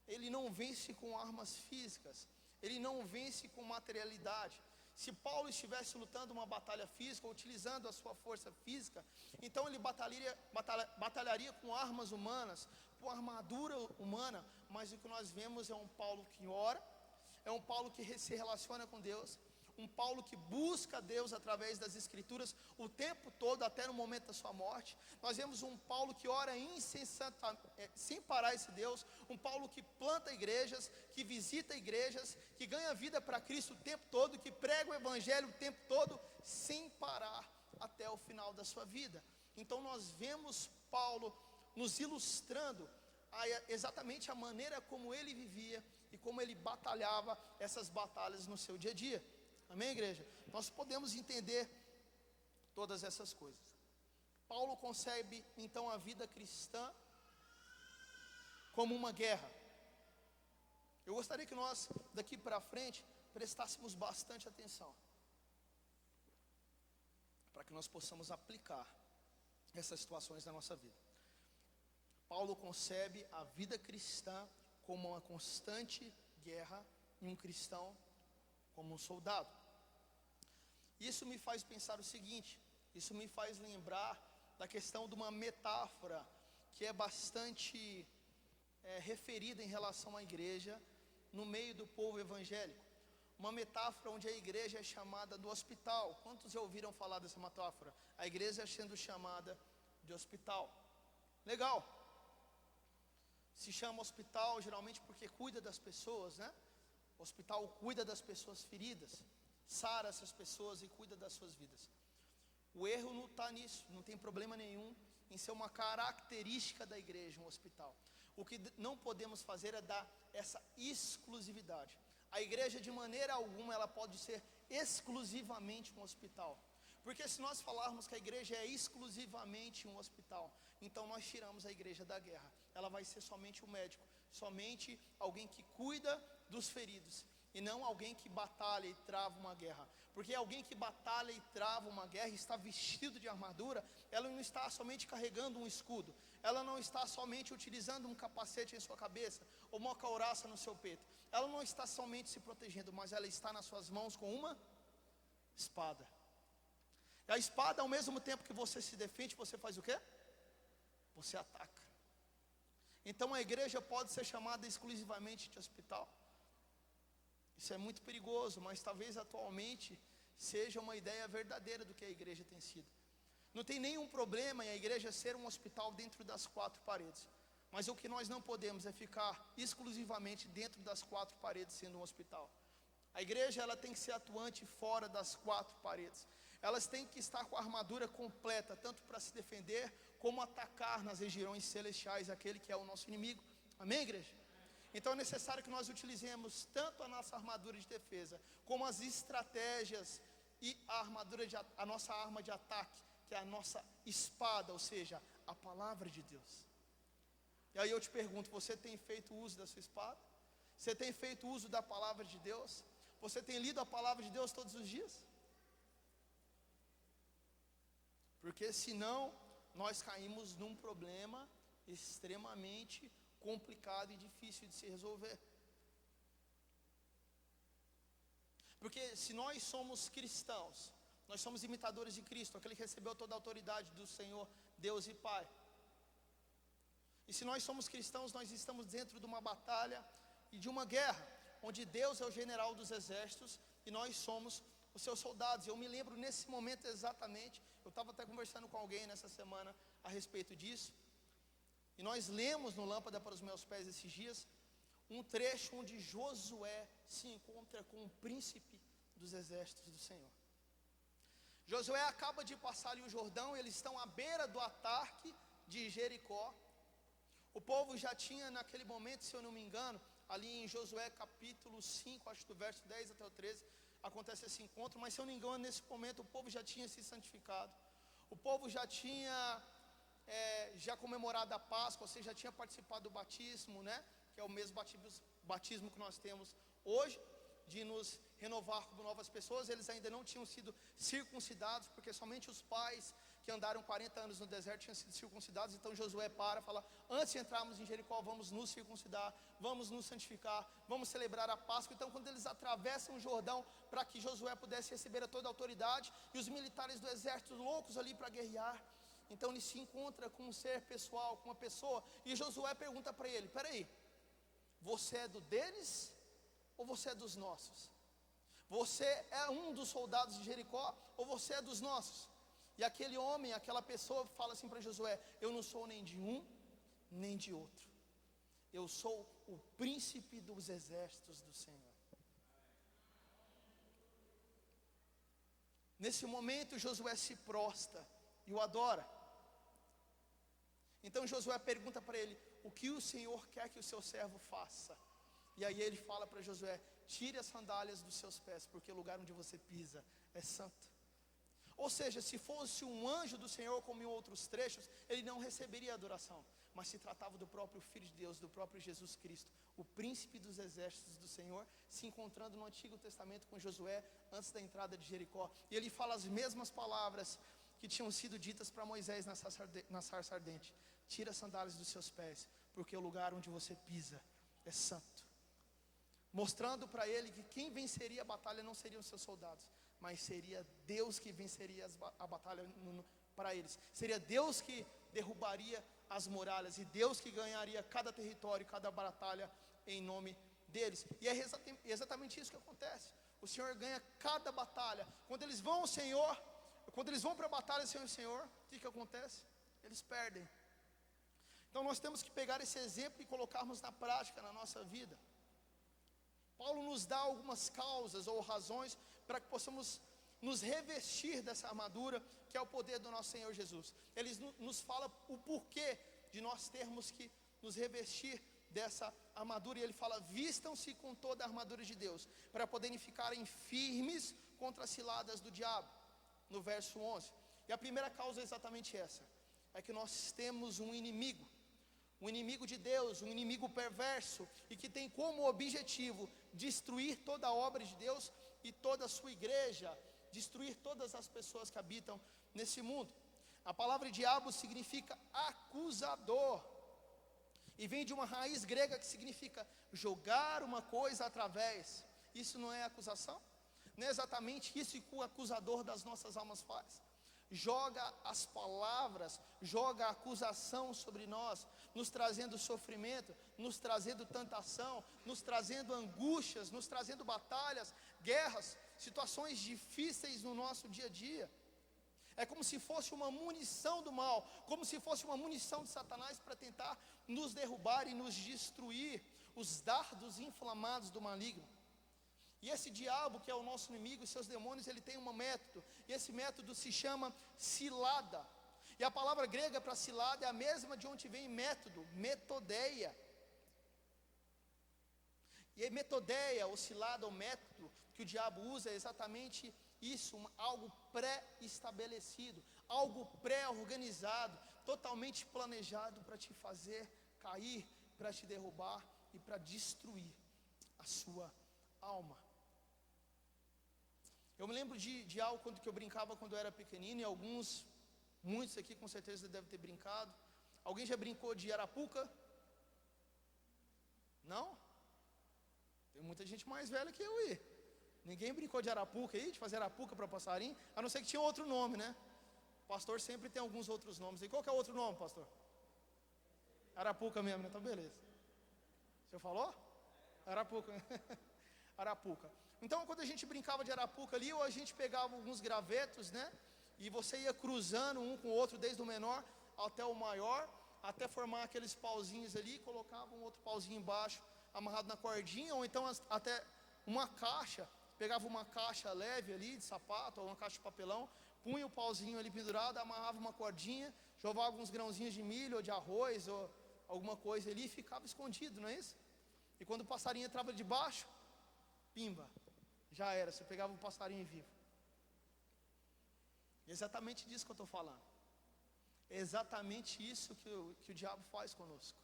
S2: ele não vence com armas físicas, ele não vence com materialidade. Se Paulo estivesse lutando uma batalha física, utilizando a sua força física, então ele batalharia com armas humanas, com armadura humana. Mas o que nós vemos é um Paulo que ora, é um Paulo que se relaciona com Deus, um Paulo que busca Deus através das Escrituras o tempo todo, até no momento da sua morte. Nós vemos um Paulo que ora sem parar esse Deus, um Paulo que planta igrejas, que visita igrejas, que ganha vida para Cristo o tempo todo, que prega o Evangelho o tempo todo, sem parar até o final da sua vida. Então nós vemos Paulo nos ilustrando exatamente a maneira como ele vivia e como ele batalhava essas batalhas no seu dia a dia. Amém, igreja? Nós podemos entender todas essas coisas. Paulo concebe então a vida cristã como uma guerra. Eu gostaria que nós, daqui para frente, prestássemos bastante atenção, para que nós possamos aplicar essas situações na nossa vida. Paulo concebe a vida cristã como uma constante guerra, e um cristão como um soldado. Isso me faz pensar o seguinte, isso me faz lembrar da questão de uma metáfora que é bastante referida em relação à igreja no meio do povo evangélico. Uma metáfora onde a igreja é chamada do hospital. Quantos já ouviram falar dessa metáfora? A igreja sendo chamada de hospital. Legal. Se chama hospital geralmente porque cuida das pessoas, né? O hospital cuida das pessoas feridas, sara essas pessoas e cuida das suas vidas. O erro não está nisso, não tem problema nenhum em ser uma característica da igreja, um hospital. O que não podemos fazer é dar essa exclusividade. A igreja de maneira alguma ela pode ser exclusivamente um hospital. Porque se nós falarmos que a igreja é exclusivamente um hospital, então nós tiramos a igreja da guerra. Ela vai ser somente um médico, somente alguém que cuida dos feridos, e não alguém que batalha e trava uma guerra. Porque alguém que batalha e trava uma guerra, está vestido de armadura, ela não está somente carregando um escudo, ela não está somente utilizando um capacete em sua cabeça, ou uma couraça no seu peito, ela não está somente se protegendo, mas ela está nas suas mãos com uma espada. E a espada, ao mesmo tempo que você se defende, você faz o quê? Você ataca. Então a igreja pode ser chamada exclusivamente de hospital. Isso é muito perigoso, mas talvez atualmente seja uma ideia verdadeira do que a igreja tem sido. Não tem nenhum problema em a igreja ser um hospital dentro das quatro paredes, mas o que nós não podemos é ficar exclusivamente dentro das quatro paredes sendo um hospital. A igreja ela tem que ser atuante fora das quatro paredes. Elas têm que estar com a armadura completa, tanto para se defender, como atacar nas regiões celestiais aquele que é o nosso inimigo. Amém, igreja? Então é necessário que nós utilizemos tanto a nossa armadura de defesa, como as estratégias e a nossa arma de ataque, que é a nossa espada, ou seja, a palavra de Deus. E aí eu te pergunto, você tem feito uso da sua espada? Você tem feito uso da palavra de Deus? Você tem lido a palavra de Deus todos os dias? Porque senão nós caímos num problema extremamente complicado e difícil de se resolver. Porque se nós somos cristãos, nós somos imitadores de Cristo, aquele que recebeu toda a autoridade do Senhor, Deus e Pai. E se nós somos cristãos, nós estamos dentro de uma batalha e de uma guerra, onde Deus é o general dos exércitos e nós somos os seus soldados. Eu me lembro nesse momento exatamente, eu estava até conversando com alguém nessa semana a respeito disso, e nós lemos no Lâmpada para os Meus Pés esses dias, um trecho onde Josué se encontra com o príncipe dos exércitos do Senhor. Josué acaba de passar ali o Jordão, eles estão à beira do ataque de Jericó. O povo já tinha naquele momento, se eu não me engano, ali em Josué capítulo 5, acho do verso 10 até o 13, acontece esse encontro, mas se eu não me engano, nesse momento o povo já tinha se santificado. O povo já tinha já comemorado a Páscoa, ou seja, já tinha participado do batismo, né? Que é o mesmo batismo que nós temos hoje, de nos renovar como novas pessoas. Eles ainda não tinham sido circuncidados, porque somente os pais que andaram 40 anos no deserto tinham sido circuncidados. Então Josué fala, antes de entrarmos em Jericó, vamos nos circuncidar, vamos nos santificar, vamos celebrar a Páscoa. Então quando eles atravessam o Jordão, para que Josué pudesse receber toda a autoridade, e os militares do exército loucos ali para guerrear, então ele se encontra com um ser pessoal, com uma pessoa, e Josué pergunta para ele: peraí, você é do deles ou você é dos nossos? Você é um dos soldados de Jericó ou você é dos nossos? E aquele homem, aquela pessoa fala assim para Josué: eu não sou nem de um nem de outro, eu sou o príncipe dos exércitos do Senhor. Nesse momento Josué se prostra e o adora. Então Josué pergunta para ele: o que o Senhor quer que o seu servo faça? E aí ele fala para Josué: tire as sandálias dos seus pés, porque o lugar onde você pisa é santo. Ou seja, se fosse um anjo do Senhor, como em outros trechos, ele não receberia adoração, mas se tratava do próprio Filho de Deus, do próprio Jesus Cristo, o príncipe dos exércitos do Senhor, se encontrando no Antigo Testamento com Josué, antes da entrada de Jericó. E ele fala as mesmas palavras que tinham sido ditas para Moisés na sarça ardente: tira as sandálias dos seus pés, porque o lugar onde você pisa é santo. Mostrando para ele que quem venceria a batalha não seriam seus soldados, mas seria Deus que venceria a batalha para eles. Seria Deus que derrubaria as muralhas, e Deus que ganharia cada território, cada batalha em nome deles. E é exatamente isso que acontece. O Senhor ganha cada batalha. Quando eles vão ao Senhor, quando eles vão para a batalha sem o Senhor, o que acontece? Eles perdem. Então nós temos que pegar esse exemplo e colocarmos na prática na nossa vida. Paulo nos dá algumas causas ou razões para que possamos nos revestir dessa armadura, que é o poder do nosso Senhor Jesus. Ele nos fala o porquê de nós termos que nos revestir dessa armadura, e ele fala: vistam-se com toda a armadura de Deus, para poderem ficarem firmes contra as ciladas do diabo, no verso 11. E a primeira causa é exatamente essa: é que nós temos um inimigo de Deus, um inimigo perverso, e que tem como objetivo destruir toda a obra de Deus e toda a sua igreja, destruir todas as pessoas que habitam nesse mundo. A palavra diabo significa acusador, e vem de uma raiz grega que significa jogar uma coisa através. Isso não é acusação? Não é exatamente isso que o acusador das nossas almas faz? Joga as palavras, joga a acusação sobre nós, nos trazendo sofrimento, nos trazendo tentação, nos trazendo angústias, nos trazendo batalhas, guerras, situações difíceis no nosso dia a dia. É como se fosse uma munição do mal, como se fosse uma munição de Satanás para tentar nos derrubar e nos destruir, os dardos inflamados do maligno. E esse diabo, que é o nosso inimigo, e seus demônios, ele tem um método, e esse método se chama cilada. E a palavra grega para cilada é a mesma de onde vem método, metodeia. E a metodeia, ou cilada, ou método que o diabo usa é exatamente isso, algo pré-estabelecido, algo pré-organizado, totalmente planejado para te fazer cair, para te derrubar e para destruir a sua alma. Eu me lembro de algo que eu brincava quando eu era pequenino, e muitos aqui com certeza devem ter brincado. Alguém já brincou de arapuca? Não? Tem muita gente mais velha que eu aí. Ninguém brincou de arapuca aí, de fazer arapuca para passarinho, a não ser que tinha outro nome, né? O pastor sempre tem alguns outros nomes. E qual que é o outro nome, pastor? Arapuca mesmo, né? Então beleza. O senhor falou? Arapuca. Arapuca. Então quando a gente brincava de arapuca ali, ou a gente pegava alguns gravetos, né? E você ia cruzando um com o outro, desde o menor até o maior, até formar aqueles pauzinhos ali, colocava um outro pauzinho embaixo, amarrado na cordinha, ou então até uma caixa, pegava uma caixa leve ali de sapato, ou uma caixa de papelão, punha o pauzinho ali pendurado, amarrava uma cordinha, jogava uns grãozinhos de milho ou de arroz ou alguma coisa ali e ficava escondido, não é isso? E quando o passarinho entrava debaixo, pimba, já era, você pegava o passarinho vivo. É exatamente disso que eu estou falando. É exatamente isso que o diabo faz conosco.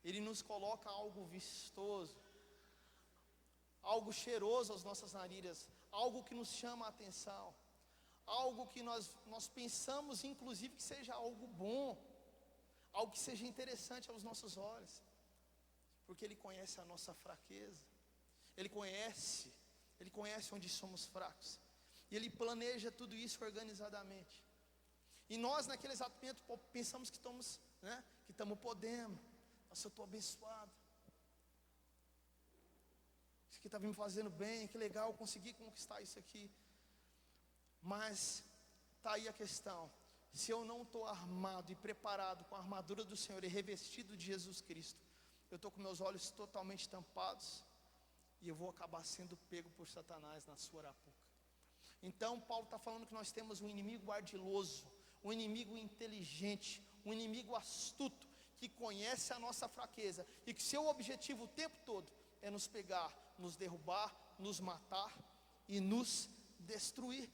S2: Ele nos coloca algo vistoso, algo cheiroso às nossas narinas, algo que nos chama a atenção, algo que nós pensamos inclusive que seja algo bom, algo que seja interessante aos nossos olhos, porque Ele conhece a nossa fraqueza, Ele conhece onde somos fracos, e Ele planeja tudo isso organizadamente. E nós naquele exato momento pensamos que estamos, que estamos podendo. Nossa, eu estou abençoado, isso aqui está me fazendo bem, que legal, consegui conquistar isso aqui. Mas está aí a questão: se eu não estou armado e preparado com a armadura do Senhor e revestido de Jesus Cristo, eu estou com meus olhos totalmente tampados, e eu vou acabar sendo pego por Satanás na sua arapuca. Então Paulo está falando que nós temos um inimigo ardiloso, um inimigo inteligente, um inimigo astuto, que conhece a nossa fraqueza, e que seu objetivo o tempo todo é nos pegar, nos derrubar, nos matar e nos destruir.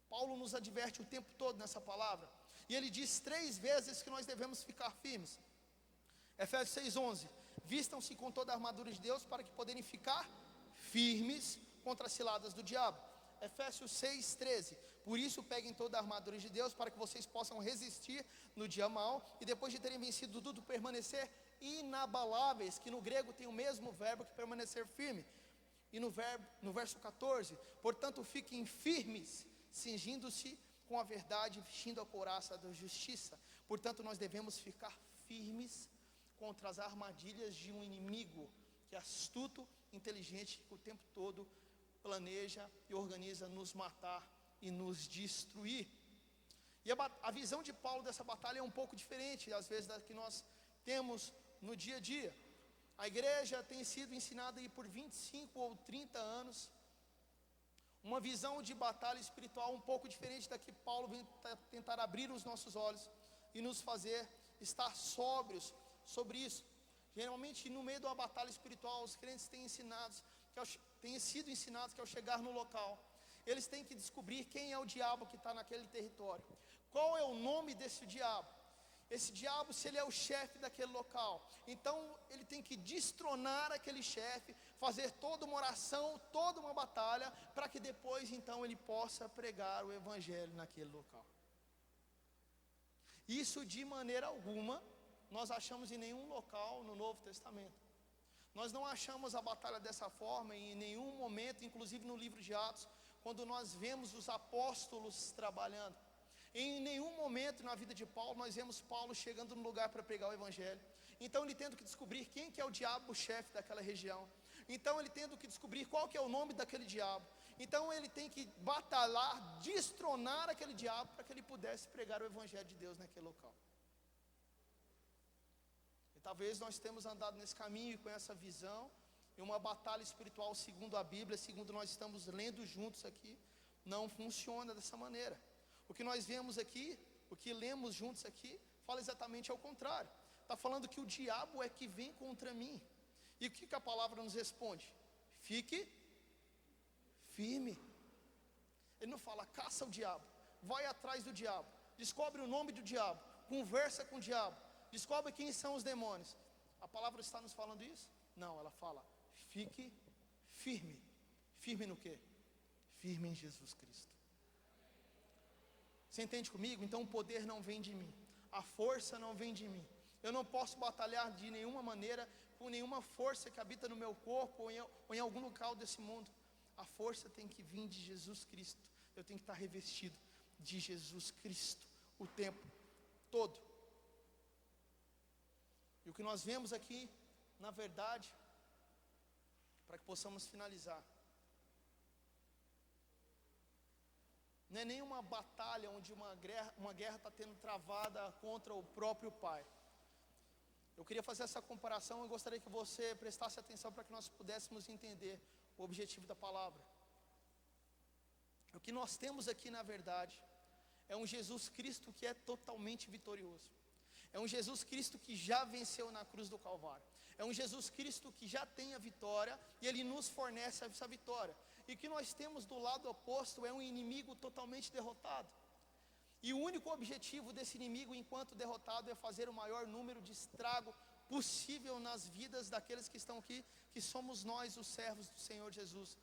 S2: Paulo nos adverte o tempo todo nessa palavra, e ele diz 3 vezes que nós devemos ficar firmes. Efésios 6:11, vistam-se com toda a armadura de Deus para que poderem ficar firmes contra as ciladas do diabo. Efésios 6:13, por isso peguem toda a armadura de Deus para que vocês possam resistir no dia mau, e depois de terem vencido tudo, permanecer inabaláveis, que no grego tem o mesmo verbo que permanecer firme. E no verso 14, portanto fiquem firmes, cingindo-se com a verdade, vestindo a couraça da justiça. Portanto nós devemos ficar firmes contra as armadilhas de um inimigo que é astuto, inteligente, que o tempo todo planeja e organiza nos matar e nos destruir. E a visão de Paulo dessa batalha é um pouco diferente, às vezes, da que nós temos no dia a dia. A igreja tem sido ensinada aí por 25 ou 30 anos, uma visão de batalha espiritual um pouco diferente da que Paulo vem tentar abrir os nossos olhos e nos fazer estar sóbrios sobre isso. Geralmente, no meio de uma batalha espiritual, os crentes têm sido ensinados que ao chegar no local, eles têm que descobrir quem é o diabo que está naquele território, qual é o nome desse diabo. Esse diabo, se ele é o chefe daquele local, então ele tem que destronar aquele chefe, fazer toda uma oração, toda uma batalha, para que depois então ele possa pregar o evangelho naquele local. Isso de maneira alguma nós achamos em nenhum local no Novo Testamento. Nós não achamos a batalha dessa forma em nenhum momento, inclusive no livro de Atos, quando nós vemos os apóstolos trabalhando. Em nenhum momento na vida de Paulo nós vemos Paulo chegando no lugar para pregar o evangelho. Então ele tendo que descobrir quem que é o diabo, o chefe daquela região. Então ele tendo que descobrir qual que é o nome daquele diabo. Então ele tem que batalhar, destronar aquele diabo, para que ele pudesse pregar o evangelho de Deus naquele local. E talvez nós temos andado nesse caminho com essa visão, e uma batalha espiritual segundo a Bíblia, segundo nós estamos lendo juntos aqui, não funciona dessa maneira. O que nós vemos aqui, o que lemos juntos aqui, fala exatamente ao contrário. Está falando que o diabo é que vem contra mim. E o que a palavra nos responde? Fique firme. Ele não fala caça o diabo, vai atrás do diabo, descobre o nome do diabo, conversa com o diabo, descobre quem são os demônios. A palavra está nos falando isso? Não, ela fala fique firme. Firme no quê? Firme em Jesus Cristo. Você entende comigo? Então o poder não vem de mim, a força não vem de mim. Eu não posso batalhar de nenhuma maneira com nenhuma força que habita no meu corpo ou em algum local desse mundo. A força tem que vir de Jesus Cristo. Eu tenho que estar revestido de Jesus Cristo o tempo todo. E o que nós vemos aqui, na verdade, para que possamos finalizar, não é nenhuma batalha onde uma guerra está tendo travada contra o próprio Pai. Eu queria fazer essa comparação e gostaria que você prestasse atenção para que nós pudéssemos entender o objetivo da palavra. O que nós temos aqui, na verdade, é um Jesus Cristo que é totalmente vitorioso. É um Jesus Cristo que já venceu na cruz do Calvário. É um Jesus Cristo que já tem a vitória e Ele nos fornece essa vitória. E o que nós temos do lado oposto é um inimigo totalmente derrotado. E o único objetivo desse inimigo, enquanto derrotado, é fazer o maior número de estrago possível nas vidas daqueles que estão aqui, que somos nós, os servos do Senhor Jesus.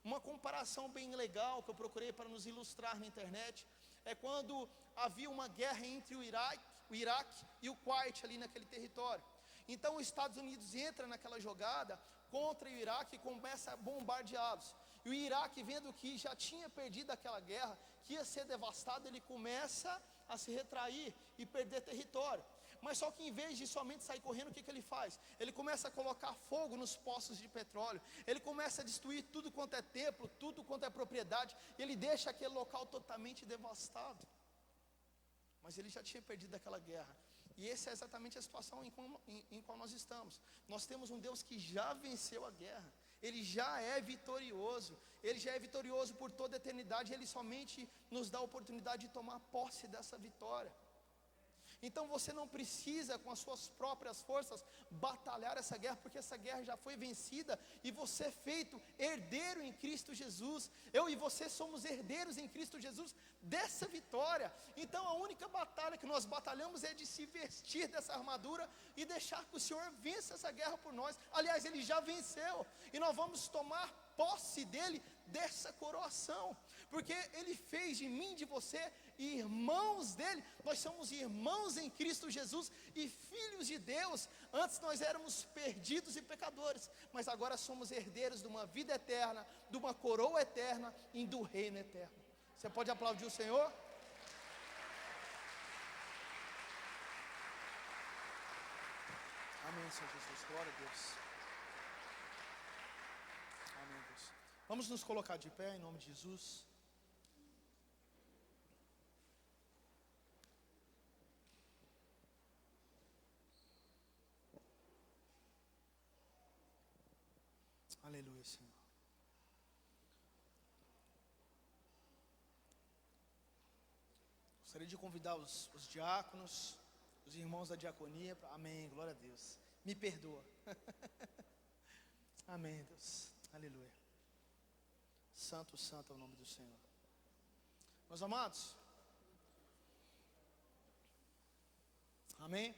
S2: Uma comparação bem legal que eu procurei para nos ilustrar na internet é quando havia uma guerra entre o Iraque e o Kuwait ali naquele território. Então os Estados Unidos entra naquela jogada contra o Iraque e começa a bombardeá-los. E o Iraque, vendo que já tinha perdido aquela guerra, que ia ser devastado, ele começa a se retrair e perder território. Mas só que em vez de somente sair correndo, o que ele faz? Ele começa a colocar fogo nos poços de petróleo. Ele começa a destruir tudo quanto é templo, tudo quanto é propriedade. E ele deixa aquele local totalmente devastado. Mas ele já tinha perdido aquela guerra. E essa é exatamente a situação em qual nós estamos. Nós temos um Deus que já venceu a guerra. Ele já é vitorioso. Ele já é vitorioso por toda a eternidade. Ele somente nos dá a oportunidade de tomar posse dessa vitória. Então você não precisa com as suas próprias forças batalhar essa guerra, porque essa guerra já foi vencida e você é feito herdeiro em Cristo Jesus. Eu e você somos herdeiros em Cristo Jesus dessa vitória. Então a única batalha que nós batalhamos é de se vestir dessa armadura e deixar que o Senhor vença essa guerra por nós. Aliás, Ele já venceu e nós vamos tomar posse dele, dessa coroação, porque Ele fez de mim, de você, irmãos dele. Nós somos irmãos em Cristo Jesus e filhos de Deus. Antes nós éramos perdidos e pecadores, mas agora somos herdeiros de uma vida eterna, de uma coroa eterna e do reino eterno. Você pode aplaudir o Senhor? Amém, Senhor Jesus, glória a Deus. Amém, Deus. Vamos nos colocar de pé em nome de Jesus. Aleluia, Senhor. Gostaria de convidar os diáconos, os irmãos da diaconia. Amém, glória a Deus. Me perdoa. Amém, Deus. Aleluia. Santo, santo é o nome do Senhor. Meus amados, amém?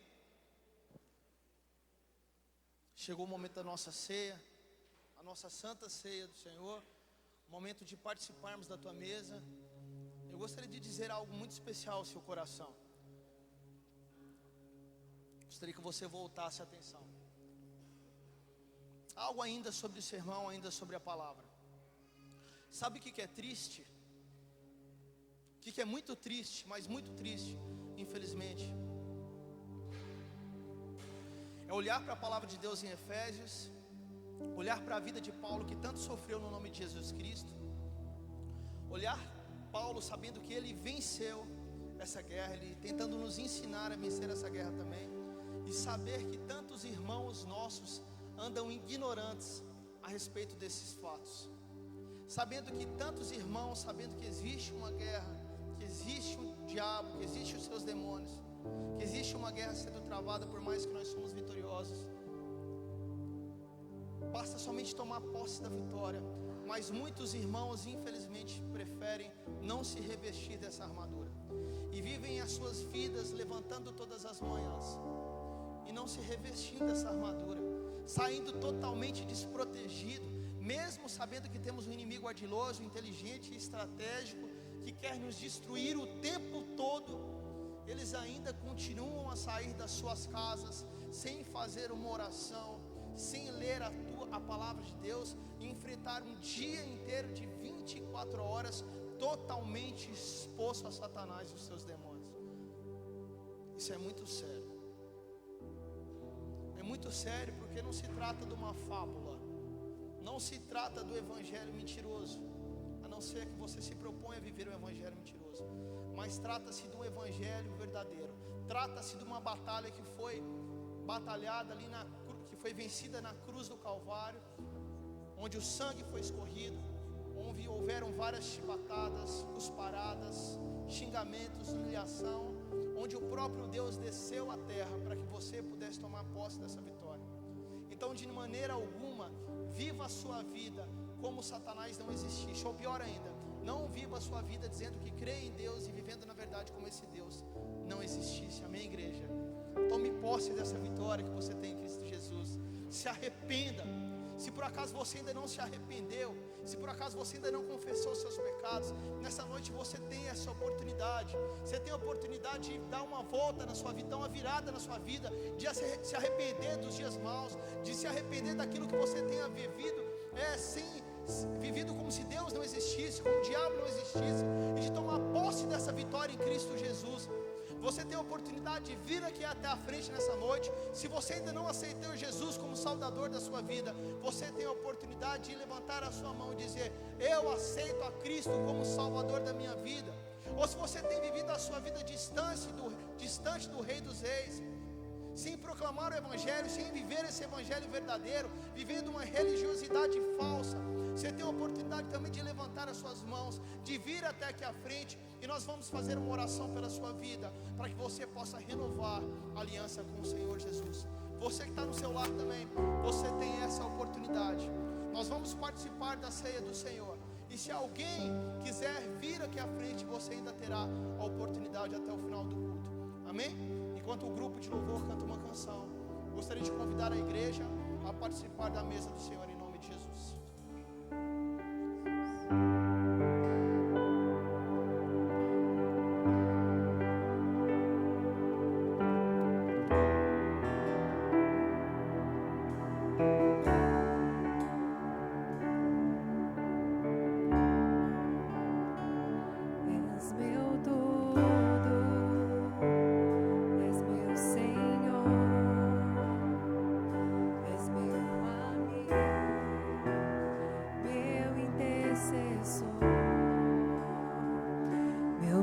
S2: Chegou o momento da nossa ceia, a nossa santa ceia do Senhor, o momento de participarmos da tua mesa. Eu gostaria de dizer algo muito especial ao seu coração. Gostaria que você voltasse a atenção. Algo ainda sobre o sermão, ainda sobre a palavra. Sabe o que é triste? O que é muito triste, mas muito triste, infelizmente? É olhar para a palavra de Deus em Efésios, olhar para a vida de Paulo, que tanto sofreu no nome de Jesus Cristo, olhar Paulo sabendo que ele venceu essa guerra, ele tentando nos ensinar a vencer essa guerra também, e saber que tantos irmãos nossos andam ignorantes a respeito desses fatos, sabendo que tantos irmãos, sabendo que existe uma guerra, que existe um diabo, que existe os seus demônios, que existe uma guerra sendo travada, por mais que nós somos vitoriosos. Basta somente tomar posse da vitória. Mas muitos irmãos infelizmente preferem não se revestir dessa armadura e vivem as suas vidas levantando todas as manhãs e não se revestindo dessa armadura, saindo totalmente desprotegido, mesmo sabendo que temos um inimigo ardiloso, inteligente e estratégico, que quer nos destruir o tempo todo. Eles ainda continuam a sair das suas casas sem fazer uma oração, sem ler a palavra de Deus, e enfrentar um dia inteiro de 24 horas totalmente exposto a Satanás e os seus demônios. Isso é muito sério. É muito sério, porque não se trata de uma fábula, não se trata do evangelho mentiroso, a não ser que você se proponha a viver um evangelho mentiroso, mas trata-se de um evangelho verdadeiro. Trata-se de uma batalha que foi batalhada ali que foi vencida na cruz do Calvário, onde o sangue foi escorrido, onde houveram várias chibatadas, cusparadas, xingamentos, humilhação, onde o próprio Deus desceu à terra para que você pudesse tomar posse dessa vitória. Então, de maneira alguma, viva a sua vida como Satanás não existisse, ou pior ainda, não viva a sua vida dizendo que crê em Deus e vivendo na verdade como esse Deus não existisse. Amém, igreja? Tome posse dessa vitória que você tem em Cristo Jesus. Se arrependa. Se por acaso você ainda não se arrependeu, se por acaso você ainda não confessou seus pecados, nessa noite você tem essa oportunidade. Você tem a oportunidade de dar uma volta na sua vida, dar uma virada na sua vida, de se arrepender dos dias maus, de se arrepender daquilo que você tenha vivido como se Deus não existisse, como o diabo não existisse, e de tomar posse dessa vitória em Cristo Jesus. Você tem a oportunidade de vir aqui até a frente nessa noite. Se você ainda não aceitou Jesus como Salvador da sua vida, você tem a oportunidade de levantar a sua mão e dizer: eu aceito a Cristo como Salvador da minha vida. Ou se você tem vivido a sua vida distante do Rei dos Reis, sem proclamar o Evangelho, sem viver esse Evangelho verdadeiro, vivendo uma religiosidade falsa, você tem a oportunidade também de levantar as suas mãos, de vir até aqui à frente, e nós vamos fazer uma oração pela sua vida, para que você possa renovar a aliança com o Senhor Jesus. Você que está no seu lar também, você tem essa oportunidade. Nós vamos participar da ceia do Senhor, e se alguém quiser vir aqui à frente, você ainda terá a oportunidade até o final do culto. Amém? Enquanto o grupo de louvor canta uma canção, gostaria de convidar a igreja a participar da mesa do Senhor em nome de Jesus.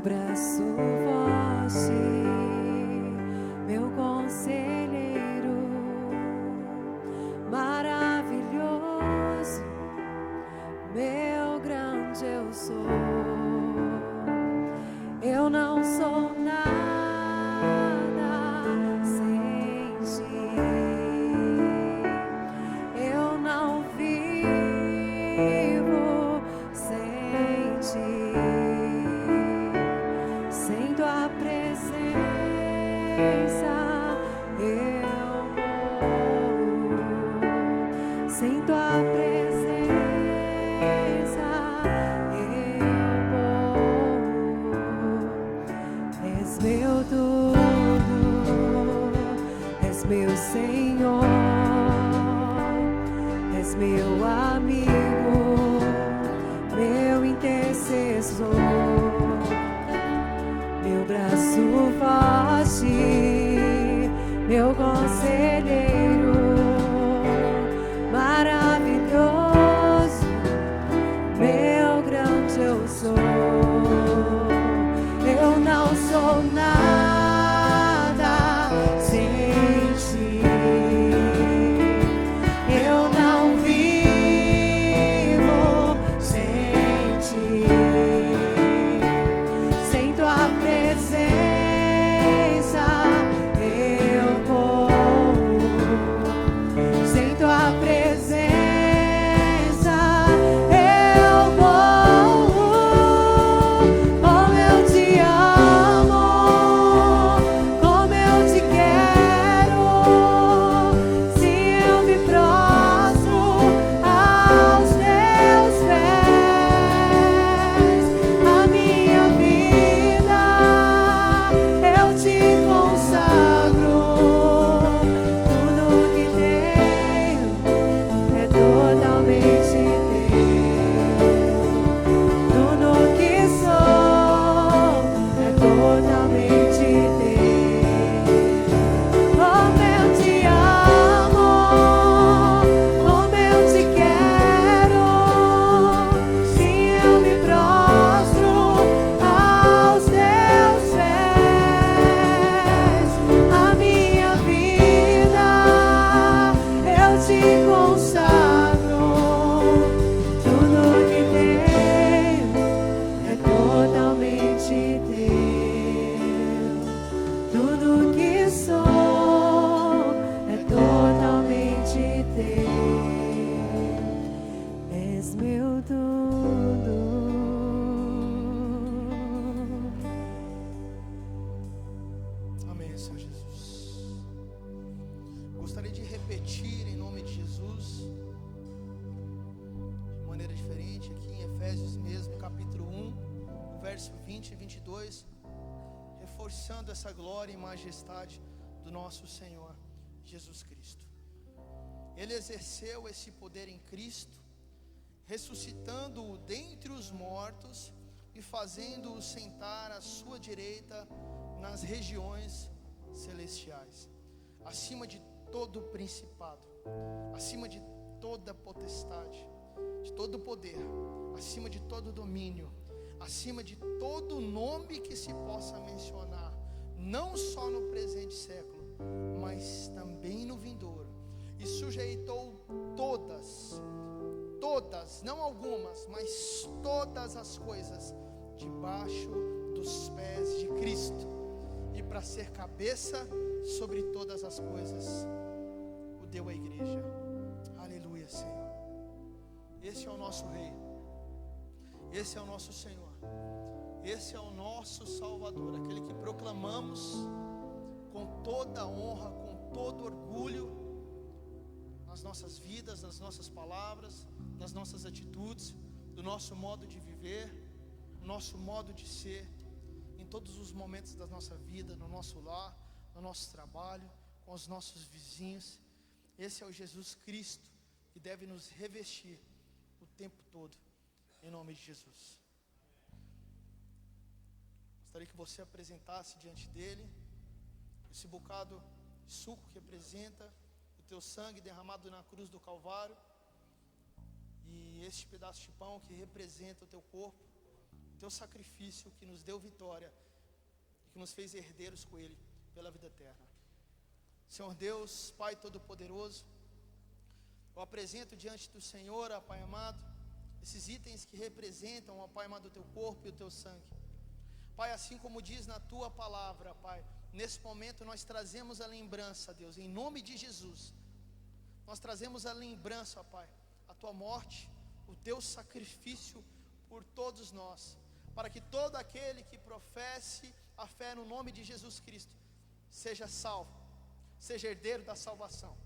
S1: Braço forte, meu conselheiro, maravilhoso, meu grande eu sou. Eu não sou nada sem ti, eu não vivo sem ti. Sem tua presença eu morro, sem tua presença eu morro. És meu tudo, és meu Senhor, és meu amigo, meu intercessor, meu braço forte, meu conselheiro, maravilhoso, meu grande eu sou. Eu não sou nada sem ti, eu não vivo sem ti. Sem tua presença eu morro, sem tua presença eu morro. Como eu te amo,
S2: refletir em nome de Jesus de maneira diferente aqui em Efésios mesmo, capítulo 1, verso 20 e 22, reforçando essa glória e majestade do nosso Senhor Jesus Cristo. Ele exerceu esse poder em Cristo, ressuscitando-o dentre os mortos e fazendo-o sentar à sua direita nas regiões celestiais, acima de todo principado, acima de toda potestade, de todo poder, acima de todo domínio, acima de todo nome que se possa mencionar, não só no presente século, mas também no vindouro, e sujeitou todas, não algumas, mas todas as coisas debaixo dos pés de Cristo, e para ser cabeça sobre todas as coisas, o deu à igreja. Aleluia, Senhor. Esse é o nosso Rei, esse é o nosso Senhor, esse é o nosso Salvador, aquele que proclamamos com toda honra, com todo orgulho, nas nossas vidas, nas nossas palavras, nas nossas atitudes, do nosso modo de viver, do nosso modo de ser, em todos os momentos da nossa vida, no nosso lar, no nosso trabalho, com os nossos vizinhos. Esse é o Jesus Cristo que deve nos revestir o tempo todo, em nome de Jesus. Gostaria que você apresentasse diante dele esse bocado de suco que representa o teu sangue derramado na cruz do Calvário, e este pedaço de pão que representa o teu corpo, o teu sacrifício que nos deu vitória e que nos fez herdeiros com ele pela vida eterna. Senhor Deus, Pai Todo-Poderoso, eu apresento diante do Senhor, ó Pai amado, esses itens que representam, ó Pai amado, o teu corpo e o teu sangue. Pai, assim como diz na tua palavra, Pai, nesse momento nós trazemos a lembrança, Deus, em nome de Jesus, nós trazemos a lembrança, ó Pai, a tua morte, o teu sacrifício por todos nós, para que todo aquele que professe a fé no nome de Jesus Cristo seja salvo, seja herdeiro da salvação,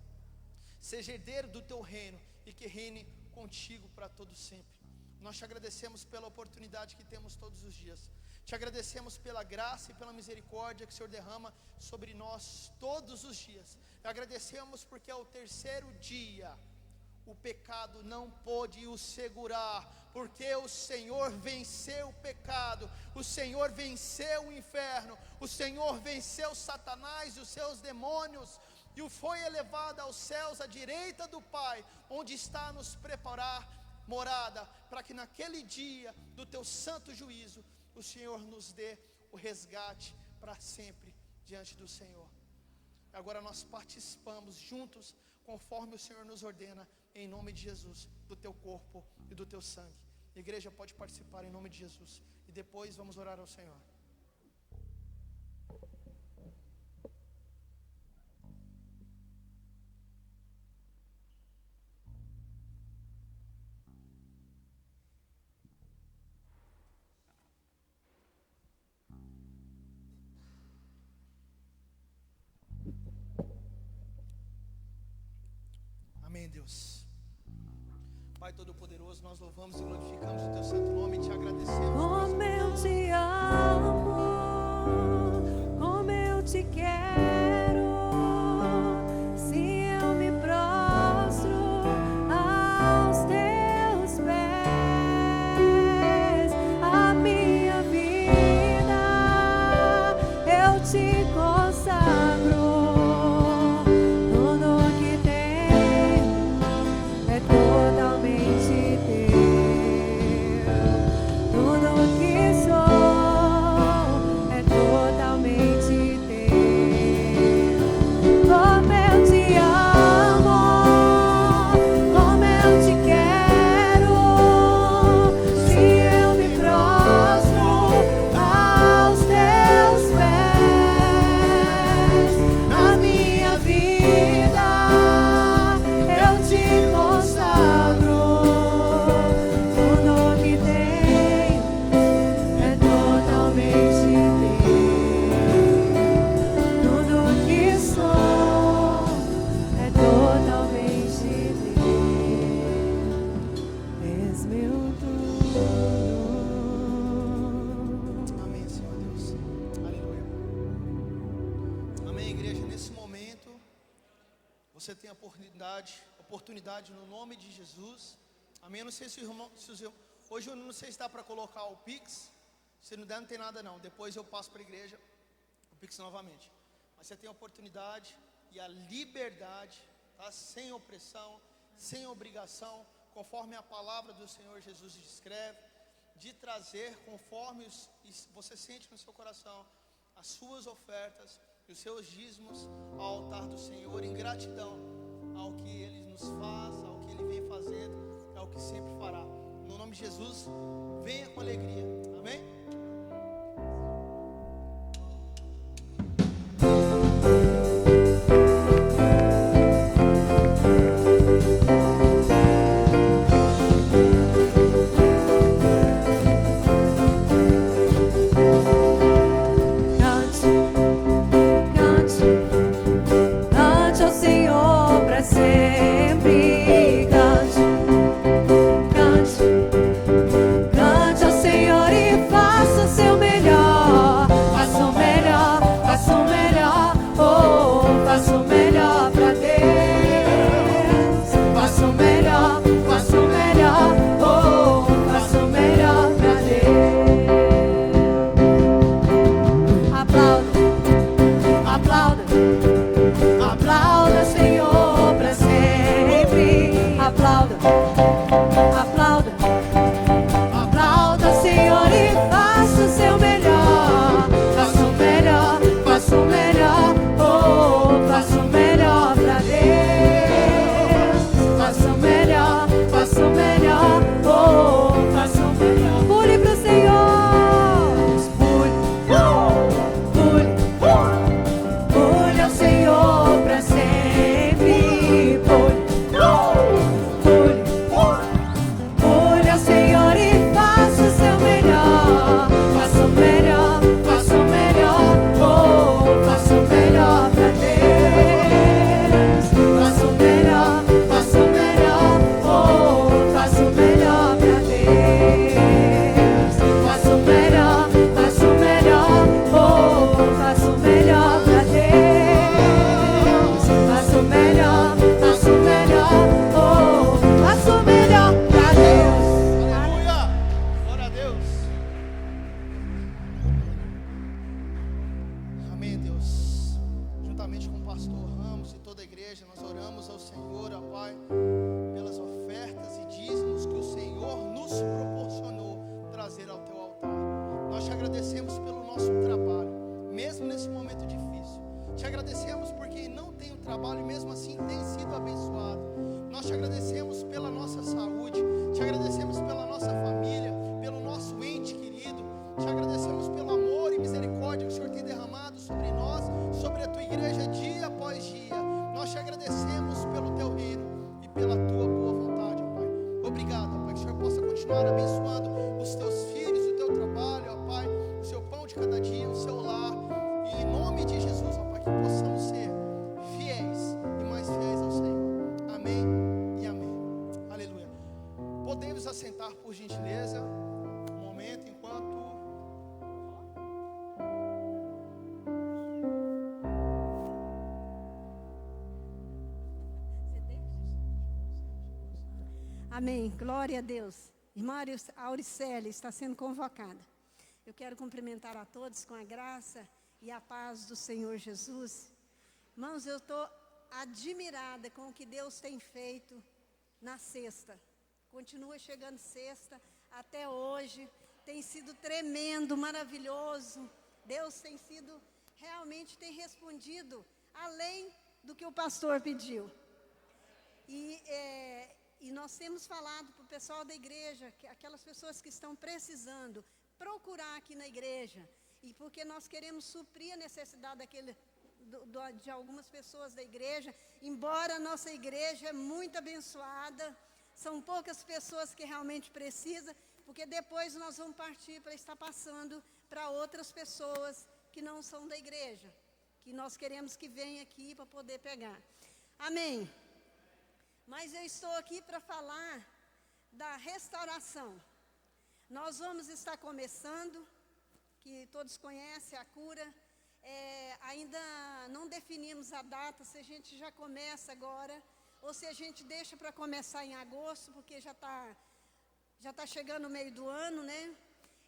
S2: seja herdeiro do teu reino e que reine contigo para todo sempre. Nós te agradecemos pela oportunidade que temos todos os dias, te agradecemos pela graça e pela misericórdia que o Senhor derrama sobre nós todos os dias. Agradecemos porque ao terceiro dia o pecado não pôde o segurar, porque o Senhor venceu o pecado, o Senhor venceu o inferno, o Senhor venceu Satanás e os seus demônios, e o foi elevado aos céus à direita do Pai, onde está a nos preparar morada, para que naquele dia do teu santo juízo, o Senhor nos dê o resgate para sempre diante do Senhor. Agora nós participamos juntos, conforme o Senhor nos ordena, em nome de Jesus, do teu corpo e do teu sangue. A igreja pode participar em nome de Jesus, e depois vamos orar ao Senhor. Amém, Deus. Pai Todo-Poderoso, nós louvamos e glorificamos o teu santo nome e te agradecemos.
S1: Como eu te amo, como eu te quero, se eu me prostro aos teus pés, a minha vida eu te consagro. Totalmente teu, tudo que sou
S2: você tem a oportunidade no nome de Jesus. Amém? Eu não sei se o irmão, hoje eu não sei se dá para colocar o Pix. Se não der, não tem nada não. Depois eu passo para a igreja o Pix novamente. Mas você tem a oportunidade e a liberdade, tá? Sem opressão, sem obrigação, conforme a palavra do Senhor Jesus descreve, de trazer conforme você sente no seu coração as suas ofertas e os seus dízimos ao altar do Senhor, em gratidão ao que Ele nos faz, ao que Ele vem fazendo, ao que sempre fará. No nome de Jesus, venha com alegria. Amém?
S1: Amém. Glória a Deus. Irmã Auricélia está sendo convocada. Eu quero cumprimentar a todos com a graça e a paz do Senhor Jesus. Irmãos, eu estou admirada com o que Deus tem feito na sexta. Continua chegando sexta até hoje. Tem sido tremendo, maravilhoso. Deus realmente tem respondido além do que o pastor pediu. E nós temos falado para o pessoal da igreja, que aquelas pessoas que estão precisando, procurar aqui na igreja. E porque nós queremos suprir a necessidade de algumas pessoas da igreja. Embora a nossa igreja é muito abençoada, são poucas pessoas que realmente precisam, porque depois nós vamos partir para estar passando para outras pessoas que não são da igreja, que nós queremos que venham aqui para poder pegar. Amém. Mas eu estou aqui para falar da restauração. Nós vamos estar começando, que todos conhecem, a cura.
S3: ainda não definimos a data, se a gente já começa agora, ou se a gente deixa para começar em agosto, porque já tá chegando o meio do ano, né?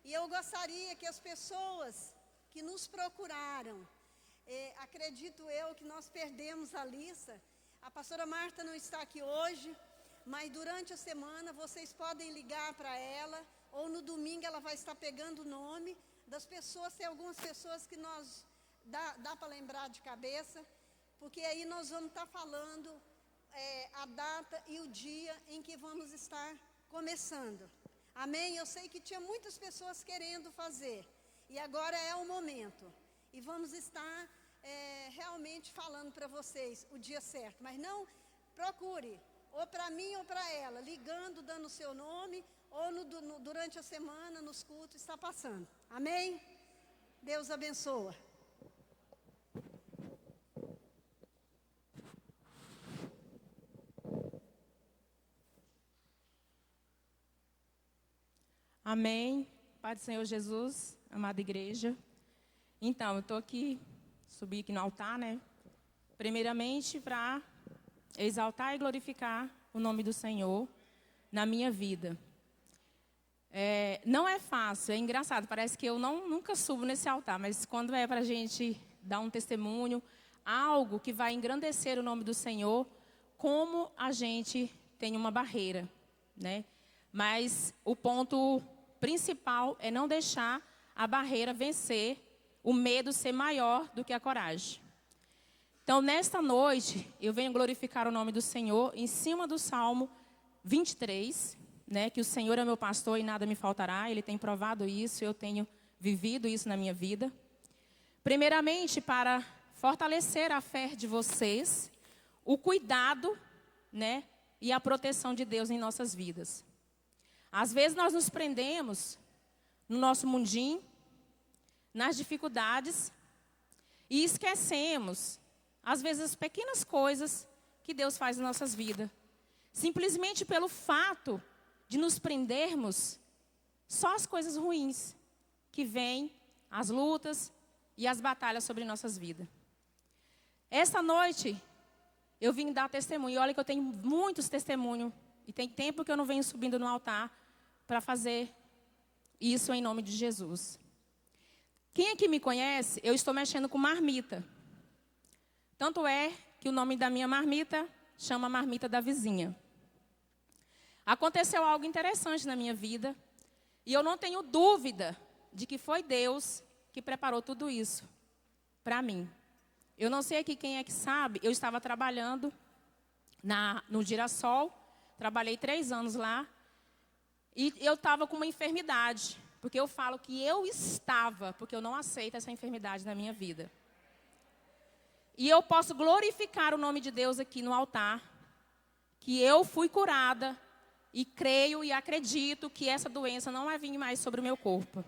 S3: E eu gostaria que as pessoas que nos procuraram, acredito eu que nós perdemos a lista. A pastora Marta não está aqui hoje, mas durante a semana vocês podem ligar para ela, ou no domingo ela vai estar pegando o nome das pessoas. Tem algumas pessoas que nós dá para lembrar de cabeça, porque aí nós vamos estar falando a data e o dia em que vamos estar começando. Amém? Eu sei que tinha muitas pessoas querendo fazer, e agora é o momento. E vamos estar realmente falando para vocês o dia certo. Mas não procure, ou para mim ou para ela, ligando, dando o seu nome, ou durante a semana, nos cultos, está passando. Amém? Deus abençoa.
S4: Amém. Pai do Senhor Jesus, amada igreja. Então, eu estou aqui, subi aqui no altar, né? Primeiramente, para exaltar e glorificar o nome do Senhor na minha vida. Não é fácil, é engraçado, parece que eu nunca subo nesse altar, mas quando é para a gente dar um testemunho, algo que vai engrandecer o nome do Senhor, como a gente tem uma barreira, né? Mas o ponto principal é não deixar a barreira vencer, o medo ser maior do que a coragem. Então, nesta noite, eu venho glorificar o nome do Senhor em cima do Salmo 23, né, que o Senhor é meu pastor e nada me faltará. Ele tem provado isso, eu tenho vivido isso na minha vida. Primeiramente, para fortalecer a fé de vocês, o cuidado, né, e a proteção de Deus em nossas vidas. Às vezes nós nos prendemos no nosso mundinho, nas dificuldades, e esquecemos, às vezes, as pequenas coisas que Deus faz em nossas vidas. Simplesmente pelo fato de nos prendermos só às coisas ruins que vêm, as lutas e as batalhas sobre nossas vidas. Esta noite, eu vim dar testemunho. E olha que eu tenho muitos testemunhos. E tem tempo que eu não venho subindo no altar para fazer isso em nome de Jesus. Quem aqui me conhece, eu estou mexendo com marmita. Tanto é que o nome da minha marmita chama Marmita da Vizinha. Aconteceu algo interessante na minha vida. E eu não tenho dúvida de que foi Deus que preparou tudo isso para mim. Eu não sei aqui quem é que sabe, eu estava trabalhando no Girassol, trabalhei 3 anos lá, e eu estava com uma enfermidade, porque eu falo que eu estava, porque eu não aceito essa enfermidade na minha vida. E eu posso glorificar o nome de Deus aqui no altar, que eu fui curada, e creio e acredito que essa doença não vai vir mais sobre o meu corpo.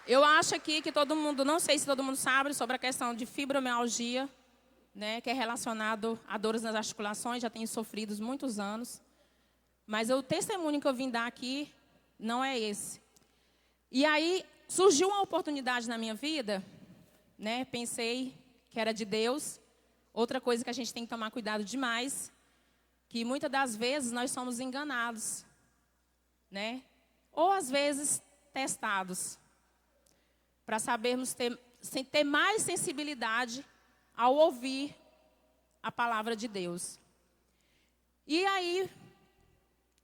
S4: Eu acho aqui que todo mundo, não sei se todo mundo sabe sobre a questão de fibromialgia, né, que é relacionado a dores nas articulações, já tenho sofrido muitos anos. Mas o testemunho que eu vim dar aqui não é esse. E aí surgiu uma oportunidade na minha vida, né, pensei que era de Deus. Outra coisa que a gente tem que tomar cuidado demais, que muitas das vezes nós somos enganados, né, ou às vezes testados, para sabermos ter mais sensibilidade ao ouvir a palavra de Deus. E aí,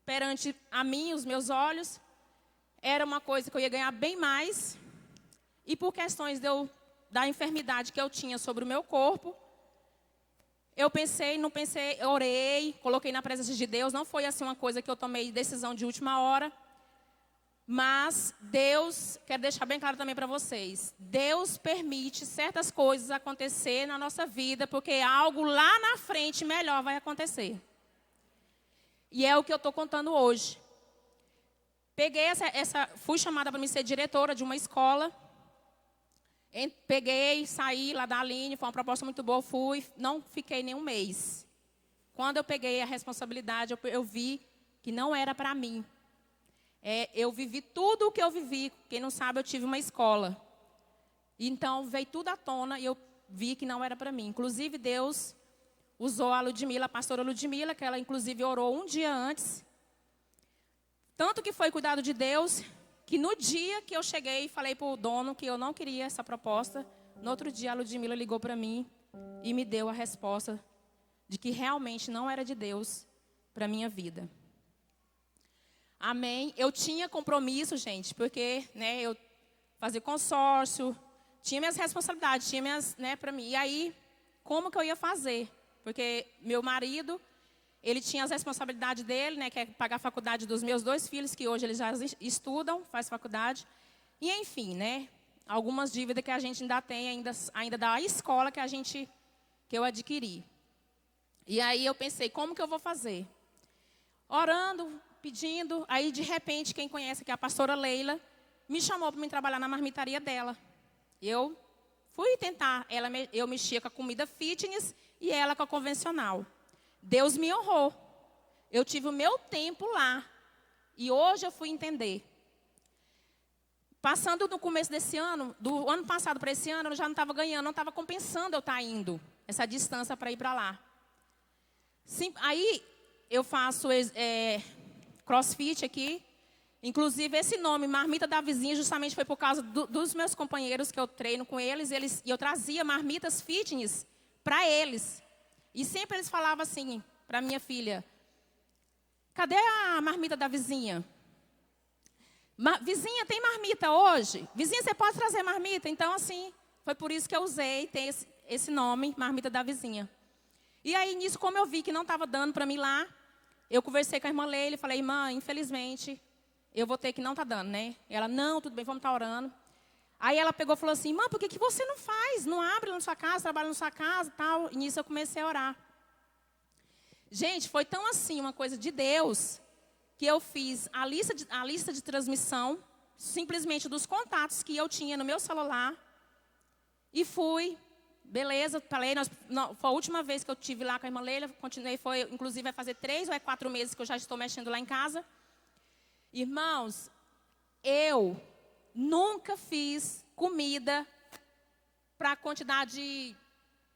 S4: perante a mim, os meus olhos, era uma coisa que eu ia ganhar bem mais, e por questões da enfermidade que eu tinha sobre o meu corpo, eu pensei, não pensei, eu orei, coloquei na presença de Deus. Não foi assim uma coisa que eu tomei decisão de última hora. Mas Deus, quero deixar bem claro também para vocês, Deus permite certas coisas acontecer na nossa vida, porque algo lá na frente melhor vai acontecer. E é o que eu estou contando hoje. Peguei fui chamada para me ser diretora de uma escola. Peguei, saí lá da Aline, foi uma proposta muito boa, fui, não fiquei nem um mês. Quando eu peguei a responsabilidade, eu vi que não era para mim. Eu vivi tudo o que eu vivi. Quem não sabe, eu tive uma escola. Então, veio tudo à tona e eu vi que não era para mim. Inclusive, Deus usou a Ludmila, a pastora Ludmila, que ela inclusive orou um dia antes. Tanto que foi cuidado de Deus, que no dia que eu cheguei e falei para o dono que eu não queria essa proposta, no outro dia a Ludmila ligou para mim e me deu a resposta de que realmente não era de Deus para a minha vida. Amém. Eu tinha compromisso, gente, porque eu fazia consórcio, tinha minhas responsabilidades, tinha minhas, para mim. E aí, como que eu ia fazer? Porque meu marido, ele tinha as responsabilidades dele, que é pagar a faculdade dos meus 2 filhos, que hoje eles já estudam, faz faculdade. E enfim, algumas dívidas que a gente ainda tem, ainda da escola que eu adquiri. E aí eu pensei, como que eu vou fazer? Orando, pedindo, aí de repente, quem conhece, que é a pastora Leila, me chamou para mim trabalhar na marmitaria dela. Eu fui tentar, eu mexia com a comida fitness e ela com a convencional. Deus me honrou. Eu tive o meu tempo lá. E hoje eu fui entender. Passando no começo desse ano, do ano passado para esse ano, eu já não estava ganhando, não estava compensando eu estar indo essa distância para ir para lá. Sim, aí eu faço crossfit aqui. Inclusive, esse nome, Marmita da Vizinha, justamente foi por causa dos meus companheiros que eu treino com eles. E eu trazia marmitas fitness para eles. E sempre eles falavam assim para minha filha: cadê a marmita da vizinha? Vizinha, tem marmita hoje? Vizinha, você pode trazer marmita? Então, assim, foi por isso que eu usei, tem esse nome, Marmita da Vizinha. E aí, nisso, como eu vi que não estava dando para mim lá, eu conversei com a irmã Leila e falei: irmã, infelizmente, eu vou ter que não tá dando, Ela: não, tudo bem, vamos estar orando. Aí ela pegou e falou assim: irmã, por que você não faz? Não abre na sua casa, trabalha na sua casa e tal. E nisso eu comecei a orar. Gente, foi tão assim, uma coisa de Deus, que eu fiz a lista de transmissão, simplesmente dos contatos que eu tinha no meu celular. E fui, beleza, falei, foi a última vez que eu estive lá com a irmã Leila, continuei, inclusive vai fazer 3 ou 4 meses que eu já estou mexendo lá em casa. Irmãos, eu nunca fiz comida para a quantidade de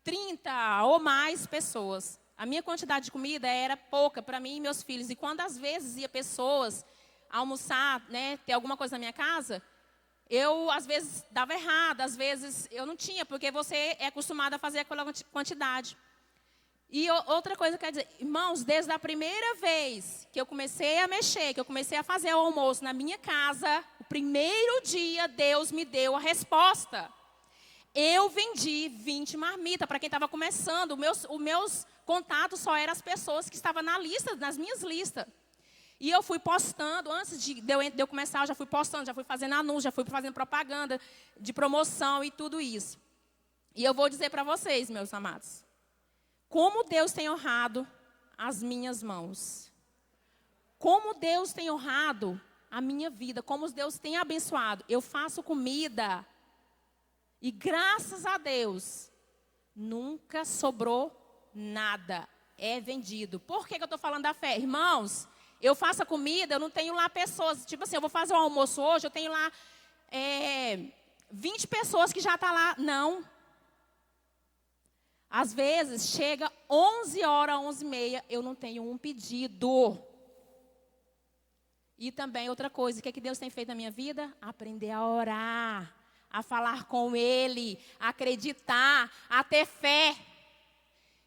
S4: 30 ou mais pessoas. A minha quantidade de comida era pouca para mim e meus filhos. E quando às vezes ia pessoas almoçar, ter alguma coisa na minha casa, eu às vezes dava errado, às vezes eu não tinha, porque você é acostumado a fazer aquela quantidade. E outra coisa, quer dizer, irmãos, desde a primeira vez que eu comecei a mexer, que eu comecei a fazer o almoço na minha casa, o primeiro dia Deus me deu a resposta. Eu vendi 20 marmitas para quem estava começando. Os meus contatos só eram as pessoas que estavam nas minhas listas. E eu fui postando, antes de eu começar, eu já fui postando, já fui fazendo anúncio, já fui fazendo propaganda de promoção e tudo isso. E eu vou dizer para vocês, meus amados, como Deus tem honrado as minhas mãos. Como Deus tem honrado a minha vida, como Deus tem abençoado. Eu faço comida e graças a Deus, nunca sobrou nada. É vendido. Por que eu estou falando da fé? Irmãos, eu faço a comida, eu não tenho lá pessoas. Tipo assim, eu vou fazer um almoço hoje, eu tenho lá 20 pessoas que já estão lá. Não. Às vezes, chega 11 horas, 11h30, eu não tenho um pedido. E também outra coisa, o que Deus tem feito na minha vida? Aprender a orar, a falar com Ele, a acreditar, a ter fé.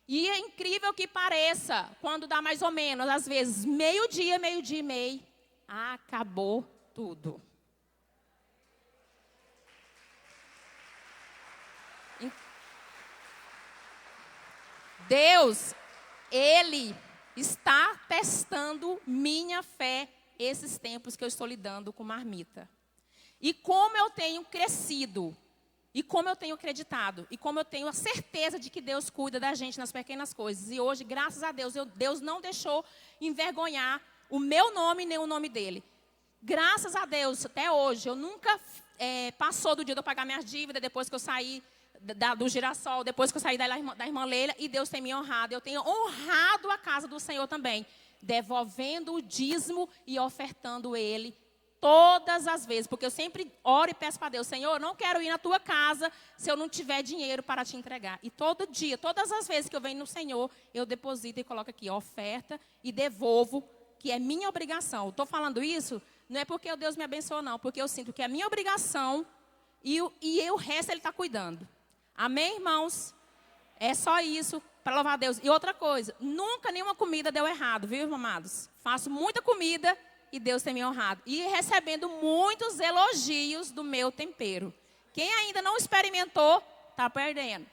S4: E é incrível que pareça, quando dá mais ou menos, às vezes, meio-dia e meio, acabou tudo. Deus, Ele está testando minha fé esses tempos que eu estou lidando com marmita. E como eu tenho crescido, e como eu tenho acreditado, e como eu tenho a certeza de que Deus cuida da gente nas pequenas coisas. E hoje, graças a Deus, Deus não deixou envergonhar o meu nome nem o nome dele. Graças a Deus, até hoje, eu nunca passou do dia de eu pagar minhas dívidas, depois que eu saí do Girassol, depois que eu saí da irmã Leila, e Deus tem me honrado. Eu tenho honrado a casa do Senhor também. Devolvendo o dízimo e ofertando ele todas as vezes. Porque eu sempre oro e peço para Deus, Senhor, eu não quero ir na tua casa se eu não tiver dinheiro para te entregar. E todo dia, todas as vezes que eu venho no Senhor, eu deposito e coloco aqui, oferta e devolvo, que é minha obrigação. Estou falando isso, não é porque Deus me abençoou, não. Porque eu sinto que é minha obrigação e o resto Ele está cuidando. Amém, irmãos? É só isso, para louvar a Deus. E outra coisa, nunca nenhuma comida deu errado, viu, amados? Faço muita comida e Deus tem me honrado. E recebendo muitos elogios do meu tempero. Quem ainda não experimentou, está perdendo.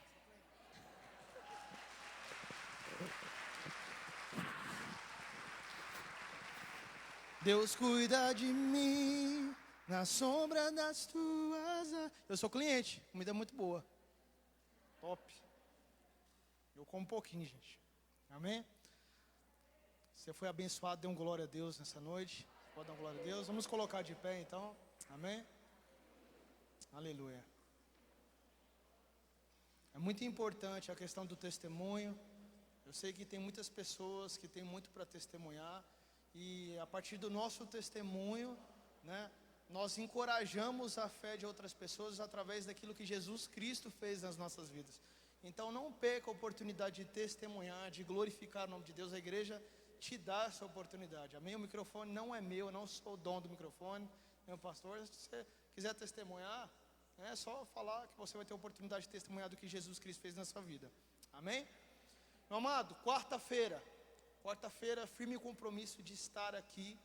S2: Deus cuida de mim na sombra das tuas... Eu sou cliente, comida é muito boa. Top. Eu como um pouquinho, gente. Amém? Você foi abençoado, dê um glória a Deus nessa noite. Pode dar um glória a Deus. Vamos colocar de pé então. Amém? Aleluia. É muito importante a questão do testemunho. Eu sei que tem muitas pessoas que têm muito para testemunhar. E a partir do nosso testemunho, né, nós encorajamos a fé de outras pessoas através daquilo que Jesus Cristo fez nas nossas vidas. Então não perca a oportunidade de testemunhar, de glorificar o nome de Deus. A igreja te dá essa oportunidade. Amém? O microfone não é meu, eu não sou o dono do microfone. Meu pastor, se você quiser testemunhar, é só falar que você vai ter a oportunidade de testemunhar do que Jesus Cristo fez na sua vida. Amém? Meu amado, quarta-feira, firme compromisso de estar aqui,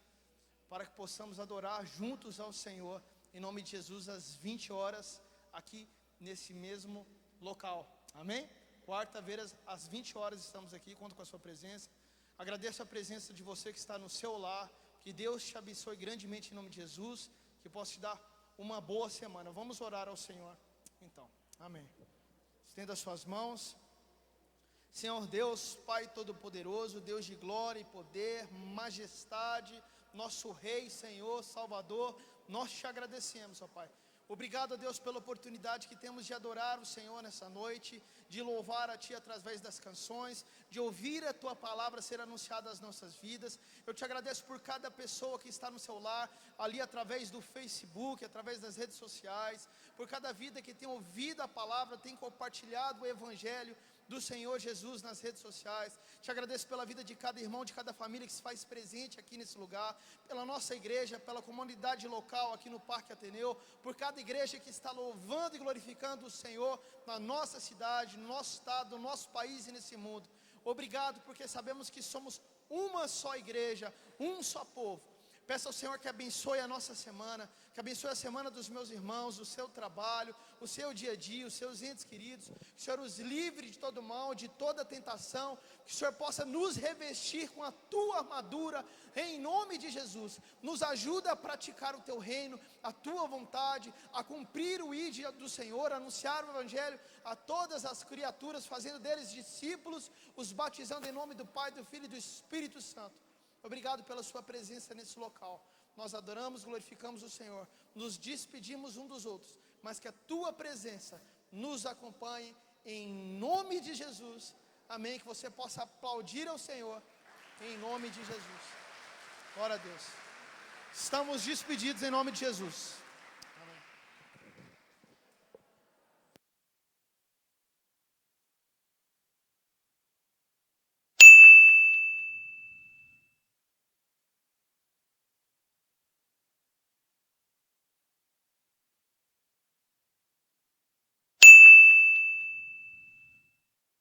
S2: para que possamos adorar juntos ao Senhor, em nome de Jesus, às 20 horas, aqui nesse mesmo local. Amém? Quarta-feira, às 20 horas, estamos aqui, conto com a sua presença. Agradeço a presença de você que está no seu lar. Que Deus te abençoe grandemente em nome de Jesus. Que possa te dar uma boa semana. Vamos orar ao Senhor. Então, amém. Estenda as suas mãos. Senhor Deus, Pai Todo-Poderoso, Deus de glória e poder, majestade, nosso Rei, Senhor, Salvador, nós te agradecemos, ó Pai. Obrigado a Deus pela oportunidade que temos de adorar o Senhor nessa noite, de louvar a Ti através das canções, de ouvir a Tua palavra ser anunciada às nossas vidas. Eu te agradeço por cada pessoa que está no seu lar, ali através do Facebook, através das redes sociais, por cada vida que tem ouvido a palavra, tem compartilhado o Evangelho do Senhor Jesus nas redes sociais. Te agradeço pela vida de cada irmão, de cada família que se faz presente aqui nesse lugar, pela nossa igreja, pela comunidade local aqui no Parque Ateneu, por cada igreja que está louvando e glorificando o Senhor na nossa cidade, no nosso estado, no nosso país e nesse mundo. Obrigado, porque sabemos que somos uma só igreja, um só povo. Peço ao Senhor que abençoe a nossa semana, que abençoe a semana dos meus irmãos, o seu trabalho, o seu dia a dia, os seus entes queridos. Que o Senhor os livre de todo mal, de toda tentação. Que o Senhor possa nos revestir com a tua armadura, em nome de Jesus. Nos ajuda a praticar o teu reino, a tua vontade, a cumprir o ID do Senhor, a anunciar o Evangelho a todas as criaturas, fazendo deles discípulos, os batizando em nome do Pai, do Filho e do Espírito Santo. Obrigado pela sua presença nesse local. Nós adoramos, glorificamos o Senhor. Nos despedimos um dos outros. Mas que a tua presença nos acompanhe em nome de Jesus. Amém. Que você possa aplaudir ao Senhor em nome de Jesus. Glória a Deus. Estamos despedidos em nome de Jesus.